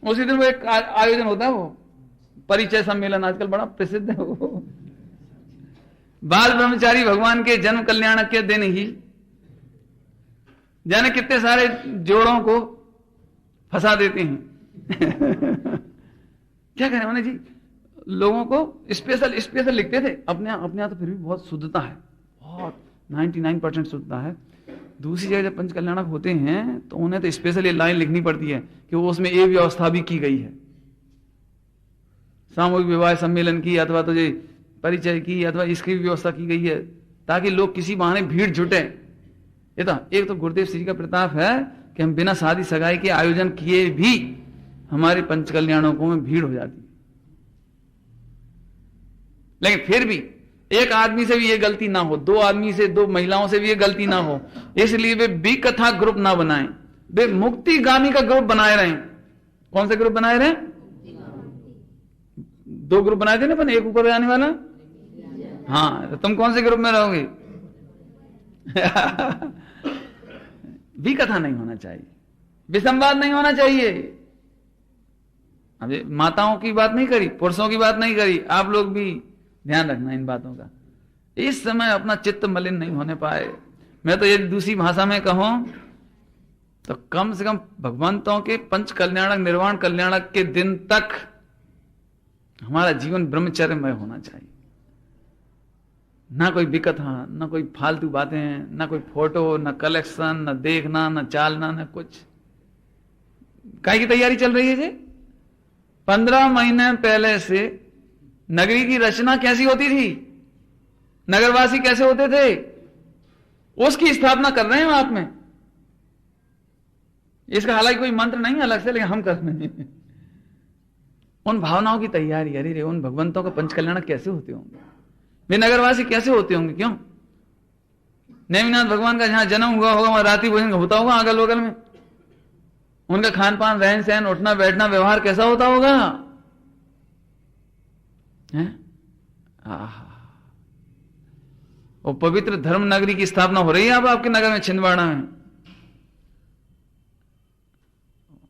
वो एक आयोजन होता है, वो परिचय सम्मेलन आजकल बड़ा प्रसिद्ध है। वो बाल ब्रह्मचारी भगवान के जन्म कल्याणक के दिन ही जाने कितने सारे जोड़ों को फंसा देते हैं। क्या करें मैंने जी, लोगों को स्पेशल लिखते थे अपने यहाँ, तो फिर भी बहुत शुद्धता है, बहुत 99% शुद्धता है। दूसरी जगह जब पंच कल्याणक होते हैं तो उन्हें तो स्पेशल ये लाइन लिखनी पड़ती है कि वो उसमें ये व्यवस्था भी की गई है, सामूहिक विवाह सम्मेलन की, अथवा तो ये परिचय की, अथवा इसकी भी व्यवस्था की गई है, ताकि लोग किसी बहाने भीड़ जुटे। ये तो एक तो गुरुदेव श्री का प्रताप है कि हम बिना शादी सगाई के आयोजन किए भी हमारे पंच कल्याणकों में भीड़ हो जाती है। लेकिन फिर भी एक आदमी से भी ये गलती ना हो, 2 आदमी से, 2 महिलाओं से भी ये गलती ना हो, इसलिए वे बी कथा ग्रुप ना बनाएं, वे मुक्तिगामी का ग्रुप बनाए रहें। कौन सा ग्रुप बनाए रहे? 2 ग्रुप बनाए थे ना अपन, एक ऊपर जाने वाला। हाँ, तो तुम कौन से ग्रुप में रहोगे? भी कथा नहीं होना चाहिए, विसंवाद नहीं होना चाहिए। अब माताओं की बात नहीं करी, पुरुषों की बात नहीं करी, आप लोग भी ध्यान रखना इन बातों का। इस समय अपना चित्त मलिन नहीं होने पाए। मैं तो यदि दूसरी भाषा में कहूं तो कम से कम भगवंतों के पंच कल्याणक, निर्वाण कल्याणक के दिन तक हमारा जीवन ब्रह्मचर्यमय होना चाहिए। ना कोई विकथा, ना कोई फालतू बातें, ना कोई फोटो, ना कलेक्शन, ना देखना, ना चालना, ना कुछ। काय की तैयारी चल रही है जी? 15 महीने पहले से नगरी की रचना कैसी होती थी, नगरवासी कैसे होते थे, उसकी स्थापना कर रहे हैं आप में। इसका हालांकि कोई मंत्र नहीं अलग से, लेकिन हम कर रहे हैं। उन भावनाओं की तैयारी। अरे रे, उन भगवंतों का पंचकल्याण कैसे होते होंगे, वे नगरवासी कैसे होते होंगे? क्यों? नेमिनाथ भगवान का जहां जन्म हुआ होगा वहां रात्रि भोजन होता होगा अगल बगल में। उनका खान पान, रहन सहन, उठना बैठना, व्यवहार कैसा होता होगा? वो पवित्र धर्म नगरी की स्थापना हो रही है अब आपके नगर में, छिंदवाड़ा में।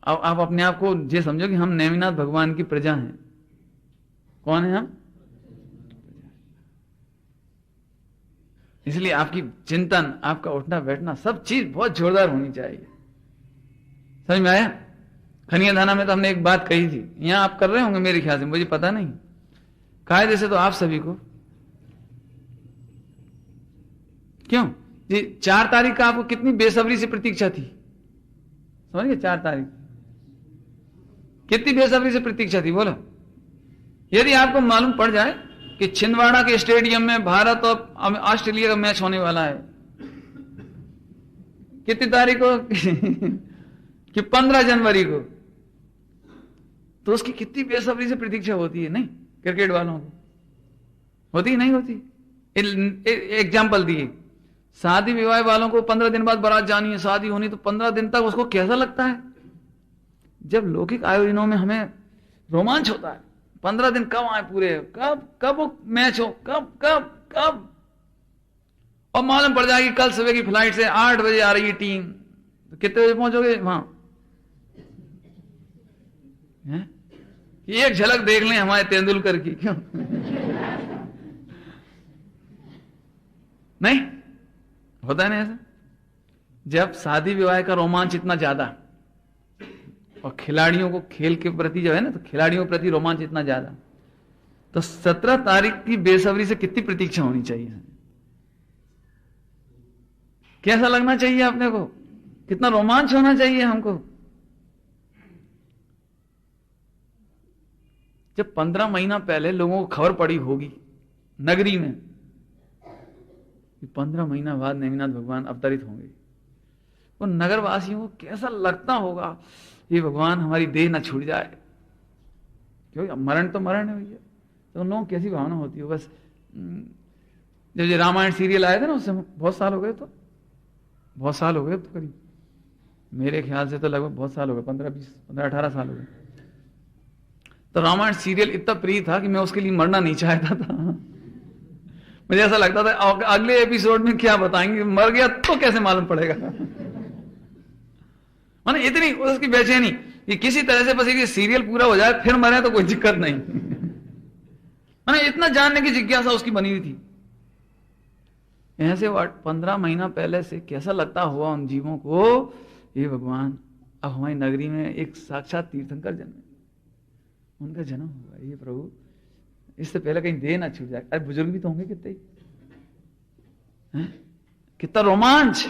अब आप अपने आप को ये समझो कि हम नेमिनाथ भगवान की प्रजा हैं। कौन है हम? इसलिए आपकी चिंतन, आपका उठना बैठना, सब चीज बहुत जोरदार होनी चाहिए। समझ में आया? खनिया थाना में तो हमने एक बात कही थी, यहां आप कर रहे होंगे मेरे ख्याल से, मुझे पता नहीं। कायदे से तो आप सभी को, क्यों जी 4 तारीख का आपको कितनी बेसब्री से प्रतीक्षा थी? समझिए, 4 तारीख कितनी बेसब्री से प्रतीक्षा थी, बोलो। यदि आपको मालूम पड़ जाए कि छिंदवाड़ा के स्टेडियम में भारत और ऑस्ट्रेलिया का मैच होने वाला है, कितनी तारीख को? कि 15 जनवरी को, तो उसकी कितनी बेसब्री से प्रतीक्षा होती है, नहीं? क्रिकेट वालों को होती नहीं होती? एग्जाम्पल दिए, शादी विवाह वालों को 15 दिन बाद बारात जानी है, शादी होनी, तो 15 दिन तक उसको कैसा लगता है? जब लौकिक आयोजनों में हमें रोमांच होता है, 15 दिन कब आए पूरे, कब वो मैच हो, कब और मालूम पड़ जाएगी कल सुबह की फ्लाइट से 8 बजे आ रही है टीम, तो कितने बजे पहुंचोगे वहां? एक झलक देख लें हमारे तेंदुलकर की, क्यों? नहीं होता है ना ऐसा? जब शादी विवाह का रोमांच इतना ज्यादा और खिलाड़ियों को खेल के प्रति जो है ना, तो खिलाड़ियों के प्रति रोमांच इतना ज्यादा, तो 17 तारीख की बेसब्री से कितनी प्रतीक्षा होनी चाहिए? कैसा लगना चाहिए अपने को? कितना रोमांच होना चाहिए हमको? जब 15 महीना पहले लोगों को खबर पड़ी होगी नगरी में कि 15 महीना बाद नेमिनाथ भगवान अवतरित होंगे, वो नगरवासियों को कैसा लगता होगा, ये भगवान हमारी देह ना छूट जाए, क्योंकि मरण तो मरण है भैया। तो उन लोगों की कैसी भावना होती है? बस जब ये रामायण सीरियल आया था ना, उससे बहुत साल हो गए, तो बहुत साल हो गए, तो करीब मेरे ख्याल से तो लगभग बहुत साल हो गए, 15-18 साल हो गए। तो रामायण सीरियल इतना प्रिय था कि मैं उसके लिए मरना नहीं चाहता था। मुझे ऐसा लगता था अगले एपिसोड में क्या बताएंगे, मर गया तो कैसे मालूम पड़ेगा। माने इतनी उसकी बेचैनी कि किसी तरह से बस ये सीरियल पूरा हो जाए, फिर मरे तो कोई दिक्कत नहीं। माने इतना जानने की जिज्ञासा उसकी बनी हुई थी। ऐसे 15 महीना पहले से कैसा लगता हुआ उन जीवों को, ये भगवान अब हमारी नगरी में एक साक्षात तीर्थंकर जन्मे, उनका जन्म हुआ, ये प्रभु इससे पहले कहीं देह ना छूट जाए। अरे बुजुर्ग भी तो होंगे कितने, कितना रोमांच,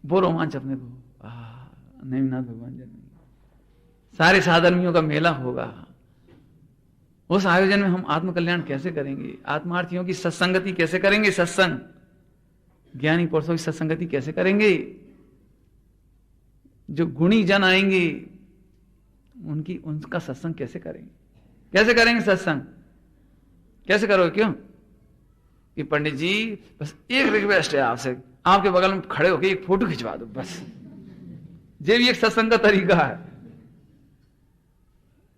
वो रोमांच अपने को नेमिनाथ भगवान जन्मेंगे, सारे साधर्मियों का मेला होगा। उस आयोजन में हम आत्म कल्याण कैसे करेंगे, आत्मार्थियों की सत्संगति कैसे करेंगे, सत्संग ज्ञानी पुरुषों की सत्संगति कैसे करेंगे, जो गुणी जन आएंगे उनका सत्संग कैसे करेंगे, कैसे करेंगे सत्संग, कैसे करोगे? क्यों? कि पंडित जी बस एक रिक्वेस्ट है आपसे, आपके बगल में खड़े होकर एक फोटो खिंचवा दो बस। ये भी एक सत्संग का तरीका है।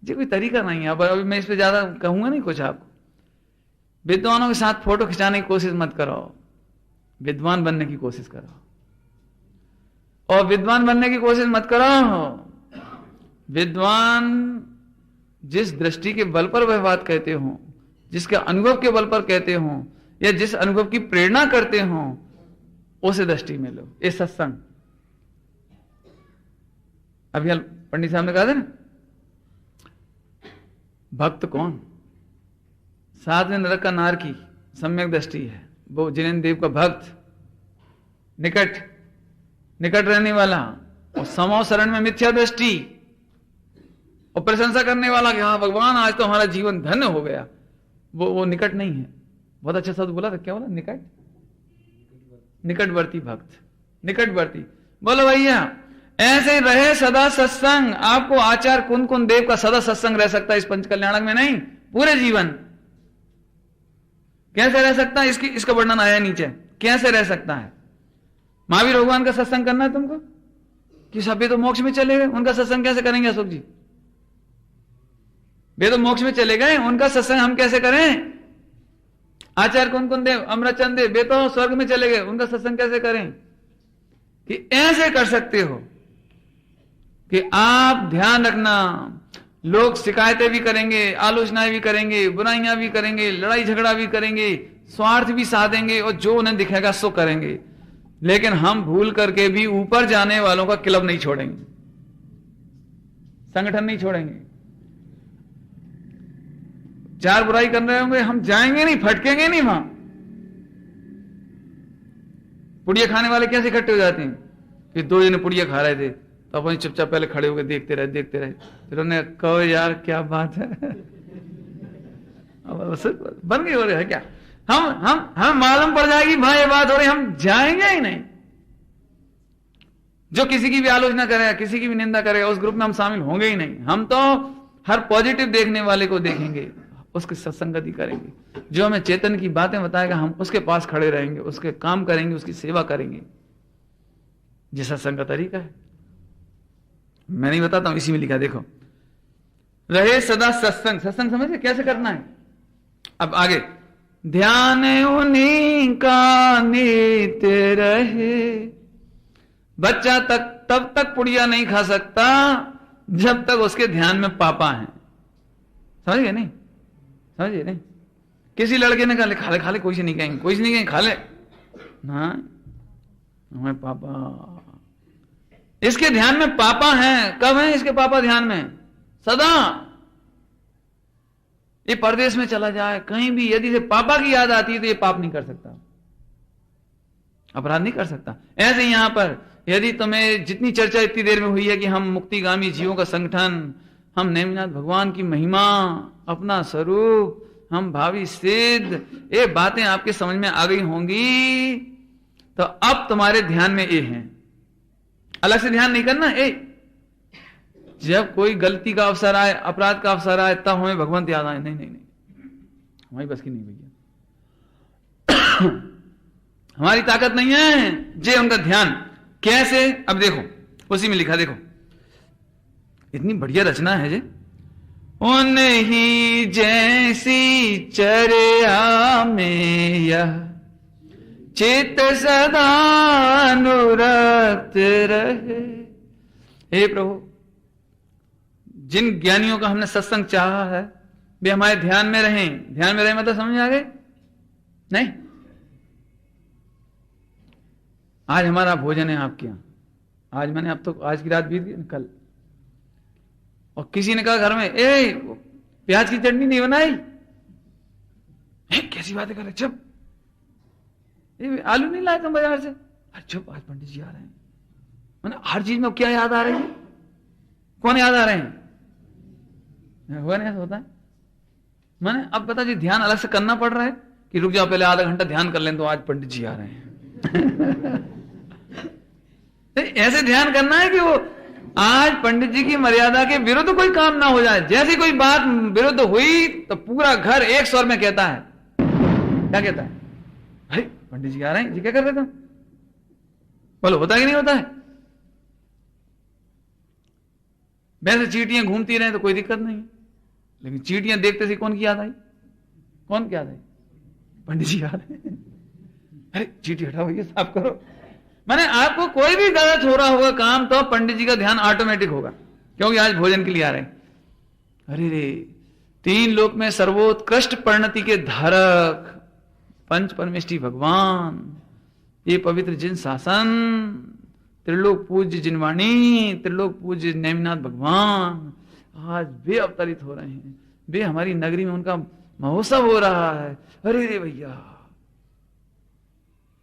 ये कोई तरीका नहीं है। अब अभी मैं इस पे ज्यादा कहूंगा नहीं कुछ आपको। विद्वानों के साथ फोटो खिंचाने की कोशिश मत करो, विद्वान बनने की कोशिश करो। और विद्वान बनने की कोशिश मत करो, विद्वान जिस दृष्टि के बल पर वह बात कहते हो, जिसके अनुभव के बल पर कहते हो, या जिस अनुभव की प्रेरणा करते हो, उसे दृष्टि में लो। ये सत्संग। अभी पंडित साहब ने कहा था ना, भक्त कौन? सातवें नरक का नार की सम्यक दृष्टि है, वो जिनेन्द्र देव का भक्त, निकट रहने वाला, और समो शरण में मिथ्या दृष्टि, और प्रशंसा करने वाला कि हाँ भगवान आज तो हमारा जीवन धन्य हो गया, वो निकट नहीं है। बहुत अच्छा शब्द बोला था, क्या बोला? निकटवर्ती भक्त, निकटवर्ती। बोलो भैया, ऐसे रहे सदा सत्संग। आपको आचार्य कुंद देव का सदा सत्संग रह सकता है इस पंच कल्याणक में, नहीं पूरे जीवन। कैसे रह सकता है? इसका वर्णन आया नीचे, कैसे रह सकता है। महावीर भगवान का सत्संग करना है तुमको, कि सब वे तो मोक्ष में चले गए, उनका सत्संग कैसे करेंगे अशोक जी? वे तो मोक्ष में चले गए, उनका सत्संग हम कैसे करें? आचार्य कुंद देव, अमृतचंद देव, वे तो स्वर्ग में चले गए, उनका सत्संग कैसे करें? कि ऐसे कर सकते हो कि आप ध्यान रखना, लोग शिकायतें भी करेंगे, आलोचनाएं भी करेंगे, बुराइयां भी करेंगे, लड़ाई झगड़ा भी करेंगे, स्वार्थ भी साधेंगे, और जो उन्हें दिखेगा सो करेंगे, लेकिन हम भूल करके भी ऊपर जाने वालों का क्लब नहीं छोड़ेंगे, संगठन नहीं छोड़ेंगे। चार बुराई कर रहे होंगे, हम जाएंगे नहीं, फटकेंगे नहीं वहां। पुड़िया खाने वाले कैसे इकट्ठे हो जाते हैं कि दो जने पुड़िया खा रहे थे, तो अपन चुपचाप पहले खड़े होकर देखते रहे, फिर उन्होंने कहो यार क्या बात है, अब बन गई हो रही है क्या? हम मालूम पड़ जाएगी भाई ये बात हो रही, हम जाएंगे ही नहीं। जो किसी की भी आलोचना करेगा, किसी की भी निंदा करेगा, उस ग्रुप में हम शामिल होंगे ही नहीं। हम तो हर पॉजिटिव देखने वाले को देखेंगे, उसकी सत्संगति करेंगे, जो हमें चेतन की बातें बताएगा हम उसके पास खड़े रहेंगे, उसके काम करेंगे, उसकी सेवा करेंगे। ये सत्संग का तरीका है। मैं नहीं बताता हूं, इसी में लिखा, देखो, रहे सदा सत्संग। सत्संग समझे कैसे करना है? अब आगे, ध्यान उन्हीं का नित्य रहे। बच्चा तब तक पुड़िया नहीं खा सकता जब तक उसके ध्यान में पापा है। समझ गए? नहीं समझिए? नहीं, किसी लड़के ने कहा खा ले, कोई से नहीं कहेंगे, कोई से नहीं कहेंगे खा ले ना, हमें पापा, इसके ध्यान में पापा हैं। कब है इसके पापा ध्यान में? सदा। ये परदेश में चला जाए कहीं भी, यदि इसे पापा की याद आती है तो ये पाप नहीं कर सकता, अपराध नहीं कर सकता। ऐसे यहां पर यदि तुम्हें जितनी चर्चा इतनी देर में हुई है कि हम मुक्तिगामी जीवों का संगठन, हम नेमिनाथ भगवान की महिमा, अपना स्वरूप, हम भावी सिद्ध, ये बातें आपके समझ में आ गई होंगी, तो अब तुम्हारे ध्यान में ये है। अलग से ध्यान नहीं करना। जब कोई गलती का अवसर आए, अपराध का अवसर आए, तब हमें भगवंत याद आए। नहीं, हमारी बस की नहीं भैया, हमारी ताकत नहीं है। जे उनका ध्यान कैसे? अब देखो, उसी में लिखा, देखो इतनी बढ़िया रचना है जे। उन्हीं जैसी चर्या में यह चित्त सदा अनुरक्त रहे। हे प्रभु, जिन ज्ञानियों का हमने सत्संग चाहा है वे हमारे ध्यान में रहें। ध्यान में रहे मतलब समझ आ गए? नहीं, आज हमारा भोजन है आपके यहां, आज मैंने, अब तो आज की रात बीत गई, कल, और किसी ने कहा घर में, प्याज की चटनी नहीं बनाई, कैसी बातें कर रहे, चुप, आलू नहीं लाए तुम बाजार से, अरे चुप, आज पंडित जी आ रहे हैं। मैंने हर चीज में क्या याद आ रही है? कौन याद आ रहे हैं? हुआ नहीं, ऐसा होता है। मैंने अब पता जी ध्यान अलग से करना पड़ रहा है कि रुक जाओ पहले आधा घंटा ध्यान कर लें, तो आज पंडित जी आ रहे हैं। ऐसे ध्यान करना है कि वो आज पंडित जी की मर्यादा के विरुद्ध कोई काम ना हो जाए। जैसी कोई बात विरुद्ध हुई तो पूरा घर एक स्वर में कहता है, क्या कहता है? अरे पंडित जी आ रहे हैं, जी क्या कर रहे थे? बोलो होता है कि नहीं होता है? वैसे चींटियां घूमती रहे तो कोई दिक्कत नहीं है, लेकिन चींटियां देखते से कौन की याद आई? कौन की याद आई? पंडित जी आ रहे हैं। अरे चींटी हटाओ, ये साफ करो। माने आपको कोई भी गलत हो रहा होगा काम, तो पंडित जी का ध्यान ऑटोमेटिक होगा, क्योंकि आज भोजन के लिए आ रहे हैं। अरे रे, 3 लोक में सर्वोत्कृष्ट परिणति के धारक पंच परमेष्टि भगवान, ये पवित्र जिन शासन, त्रिलोक पूज्य जिनवाणी, त्रिलोक पूज्य नेमिनाथ भगवान आज वे अवतरित हो रहे हैं। वे हमारी नगरी में, उनका महोत्सव हो रहा है। अरे रे भैया,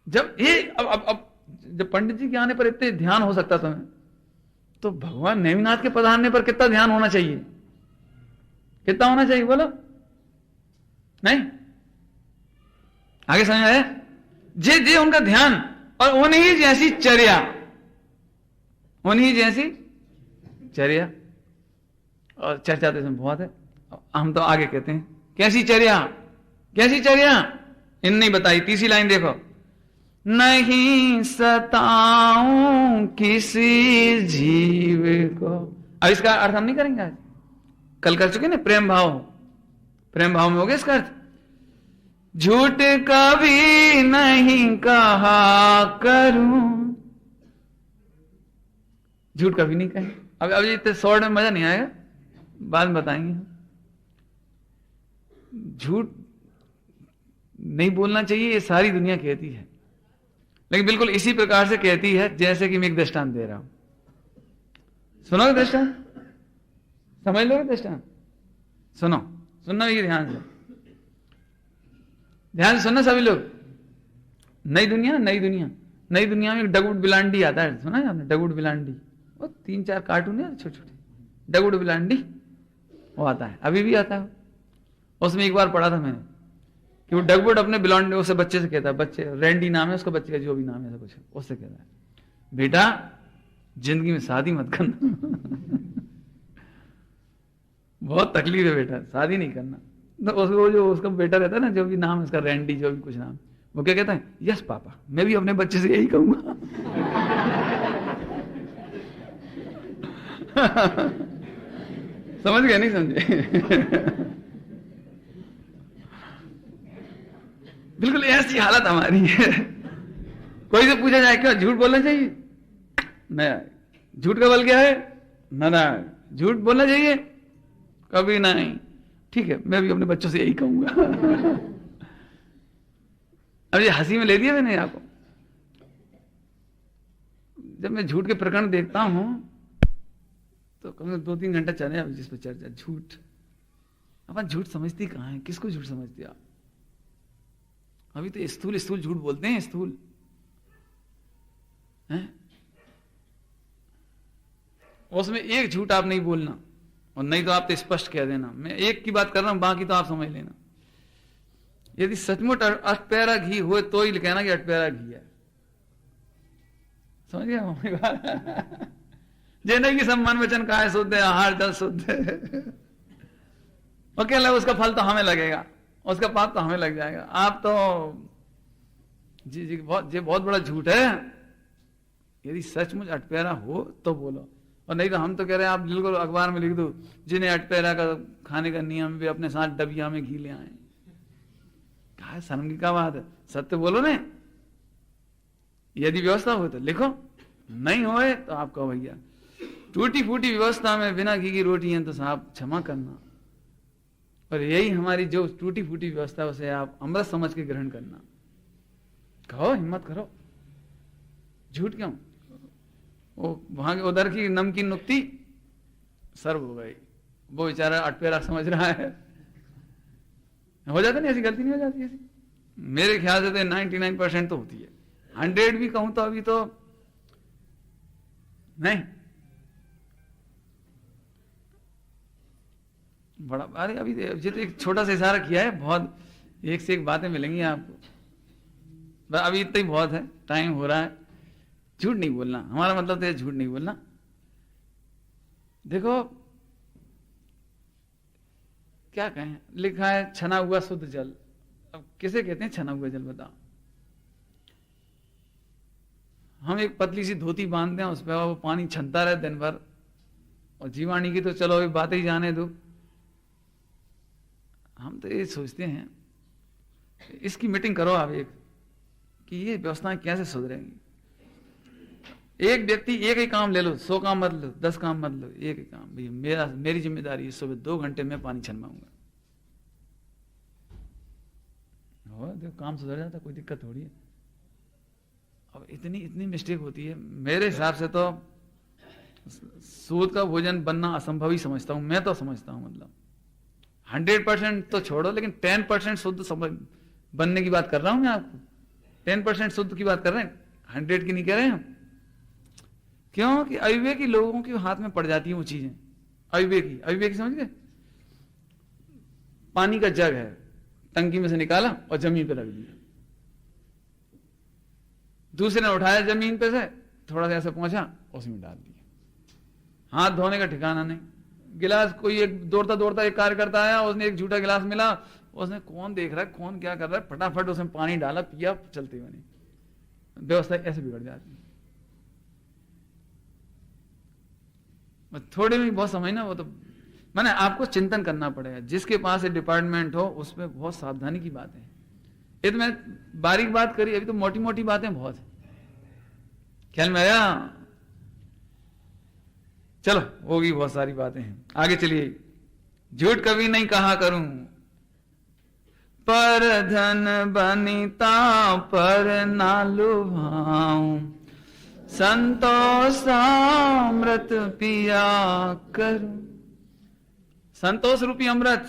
जब ये अब जब पंडित जी के आने पर इतने ध्यान हो सकता तुम्हें, तो भगवान नेमिनाथ के पधारने पर कितना ध्यान होना चाहिए? कितना होना चाहिए बोलो? नहीं आगे समझ आया? जे उनका ध्यान और उन्हीं जैसी चर्या, उन्हीं जैसी चर्या। और चर्चा तो इसमें बहुत है, हम तो आगे कहते हैं कैसी चर्या, कैसी चर्या इन नहीं बताई। तीसरी लाइन देखो, नहीं सताऊं किसी जीव को। अब इसका अर्थ हम नहीं करेंगे आज, कल कर चुके ना। प्रेम भाव, प्रेम भाव में हो गया इसका अर्थ। झूठ कभी नहीं कहा करूं, झूठ कभी नहीं कहें। अब ये इतने शॉर्ट में मजा नहीं आएगा, बाद में बताएंगे। झूठ नहीं बोलना चाहिए, ये सारी दुनिया कहती है, लेकिन बिल्कुल इसी प्रकार से कहती है जैसे कि मैं एक दृष्टांत दे रहा हूं। सुनोगे दृष्टांत? समझ लोगे दृष्टांत? सुनो, सुनना भी ध्यान से, ध्यान से सुनना सभी लोग। नई दुनिया, नई दुनिया, नई दुनिया में एक डगुड बिलांडी आता है, सुना है आपने? डगुड बिलांडी, वो 3-4 कार्टून है छोटे छोटे, डगुड बिलांडी, वो आता है, अभी भी आता है। उसमें एक बार पढ़ा था मैंने कि वो डगवुड अपने बिलांडी उसे बच्चे से कहता है, बच्चे रैंडी नाम है उसका बच्चे का, जो भी नाम है कुछ, उससे कहता है बेटा जिंदगी में शादी मत करना। बहुत तकलीफ है बेटा, शादी नहीं करना। तो उसको जो उसका बेटा रहता है ना, जो भी नाम है उसका, रैंडी जो भी कुछ नाम, वो क्या कहता है? यस पापा, मैं भी अपने बच्चे से यही कहूंगा। समझ गए नहीं समझे? बिल्कुल ऐसी हालत हमारी है। कोई से पूछा जाए क्या झूठ बोलना चाहिए? नहीं, झूठ का बल क्या है? ना, झूठ बोलना चाहिए कभी नहीं। ठीक है, मैं भी अपने बच्चों से यही कहूंगा। अब ये हंसी में ले लिया मैंने आपको। जब मैं झूठ के प्रकरण देखता हूं तो कम से कम 2-3 घंटा चले अब जिस पर चर्चा। झूठ, अपन झूठ समझती कहां है? किसको झूठ समझते आप? अभी तो स्थूल स्थूल झूठ बोलते हैं, स्थूल हैं? उसमें एक झूठ आप नहीं बोलना, और नहीं तो आप तो स्पष्ट कह देना। मैं एक की बात कर रहा हूं, बाकी तो आप समझ लेना। यदि सचमुच अटपैरा घी हो तो ही कहना कि अटपैरा घी है। समझ गया? जे नहीं कि सम्मान वचन का है शुद्ध है, आहार जल शुद्ध है, और क्या लगा उसका फल तो हमें लगेगा, उसका पाप तो हमें लग जाएगा। आप तो जी बहुत बड़ा झूठ है। यदि सचमुच अटपैरा हो तो बोलो, और नहीं तो हम तो कह रहे हैं आप बिल्कुल अखबार में लिख दो, जिन्हें अटपैरा का खाने का नियम, वे अपने साथ डबिया में घी ले आए। क्या शर्म की क्या बात है? सत्य बोलो ना। यदि व्यवस्था हो तो लिखो, नहीं होए तो आप कहो भैया टूटी फूटी व्यवस्था में बिना घी की रोटी है तो साहब क्षमा करना। और यही हमारी जो टूटी फूटी व्यवस्था उसे आप अमृत समझ के ग्रहण करना। कहो, हिम्मत करो। झूठ क्यों? वो वहां के उधर की नमकीन नुक्ति सर्व हो गई, वो बेचारा अटपेरा समझ रहा है। हो जाता नहीं, ऐसी गलती नहीं हो जाती ऐसी? मेरे ख्याल से तो 99% तो होती है। 100 भी कहूं तो अभी तो नहीं। बड़ा, अरे अभी तो एक छोटा सा इशारा किया है, बहुत एक से एक बातें मिलेंगी आपको। अभी इतना ही बहुत है, टाइम हो रहा है। झूठ नहीं बोलना, हमारा मतलब तो है झूठ नहीं बोलना। देखो क्या कहें, लिखा है छना हुआ शुद्ध जल। अब किसे कहते हैं छना हुआ जल? बताओ। हम एक पतली सी धोती बांधते हैं, उस पर वो पानी छनता रहे दिन भर, और जीवाणी की तो चलो अभी बातें ही जाने दो। हम तो ये सोचते हैं इसकी मीटिंग करो आप एक, कि ये व्यवस्थाएं कैसे सुधरेंगी। एक व्यक्ति एक ही काम ले लो, 100 काम मत लो, 10 काम मत लो, एक ही काम, भैया मेरी जिम्मेदारी है, सुबह 2 घंटे में पानी छनवाऊंगा, हो देखो काम सुधर जाता, कोई दिक्कत थोड़ी है। अब इतनी मिस्टेक होती है। मेरे हिसाब से तो सूद का भोजन बनना असंभव ही समझता हूं, मैं तो समझता हूं। मतलब 100% तो छोड़ो, लेकिन 10% शुद्ध बनने की बात कर रहा हूं मैं आपको। 10% शुद्ध की बात कर रहे हैं, 100 की नहीं कह रहे हैं हम। क्यों कि अविवेकी लोगों के हाथ में पड़ जाती हैं वो चीजें। अविवेकी समझ गए? पानी का जग है, टंकी में से निकाला और जमीन पे रख दिया, दूसरे ने उठाया जमीन पे से, थोड़ा सा ऐसे पहुंचा, उसमें डाल दिया, हाथ धोने का ठिकाना नहीं। गिलास कोई एक दौड़ता एक कार्यकर्ता आया, उसने एक झूठा गिलास मिला, उसने कौन देख रहा है कौन क्या कर रहा है, फटाफट उसमें पानी डाला, पिया, चलते हुए नहीं। व्यवस्था ऐसे बिगड़ जाती है। थोड़े में बहुत समझना, वो तो मैंने आपको चिंतन करना पड़ेगा। जिसके पास एक डिपार्टमेंट हो उसमें बहुत सावधानी की बात है। ये तो मैंने बारीक बात करी, अभी तो मोटी मोटी बातें बहुत है, ख्याल में आया? चलो होगी, बहुत सारी बातें हैं, आगे चलिए। झूठ कभी नहीं कहा करूं, पर धन बनिता पर ना लुभाऊं, संतोषामृत पिया करूं। संतोष रूपी अमृत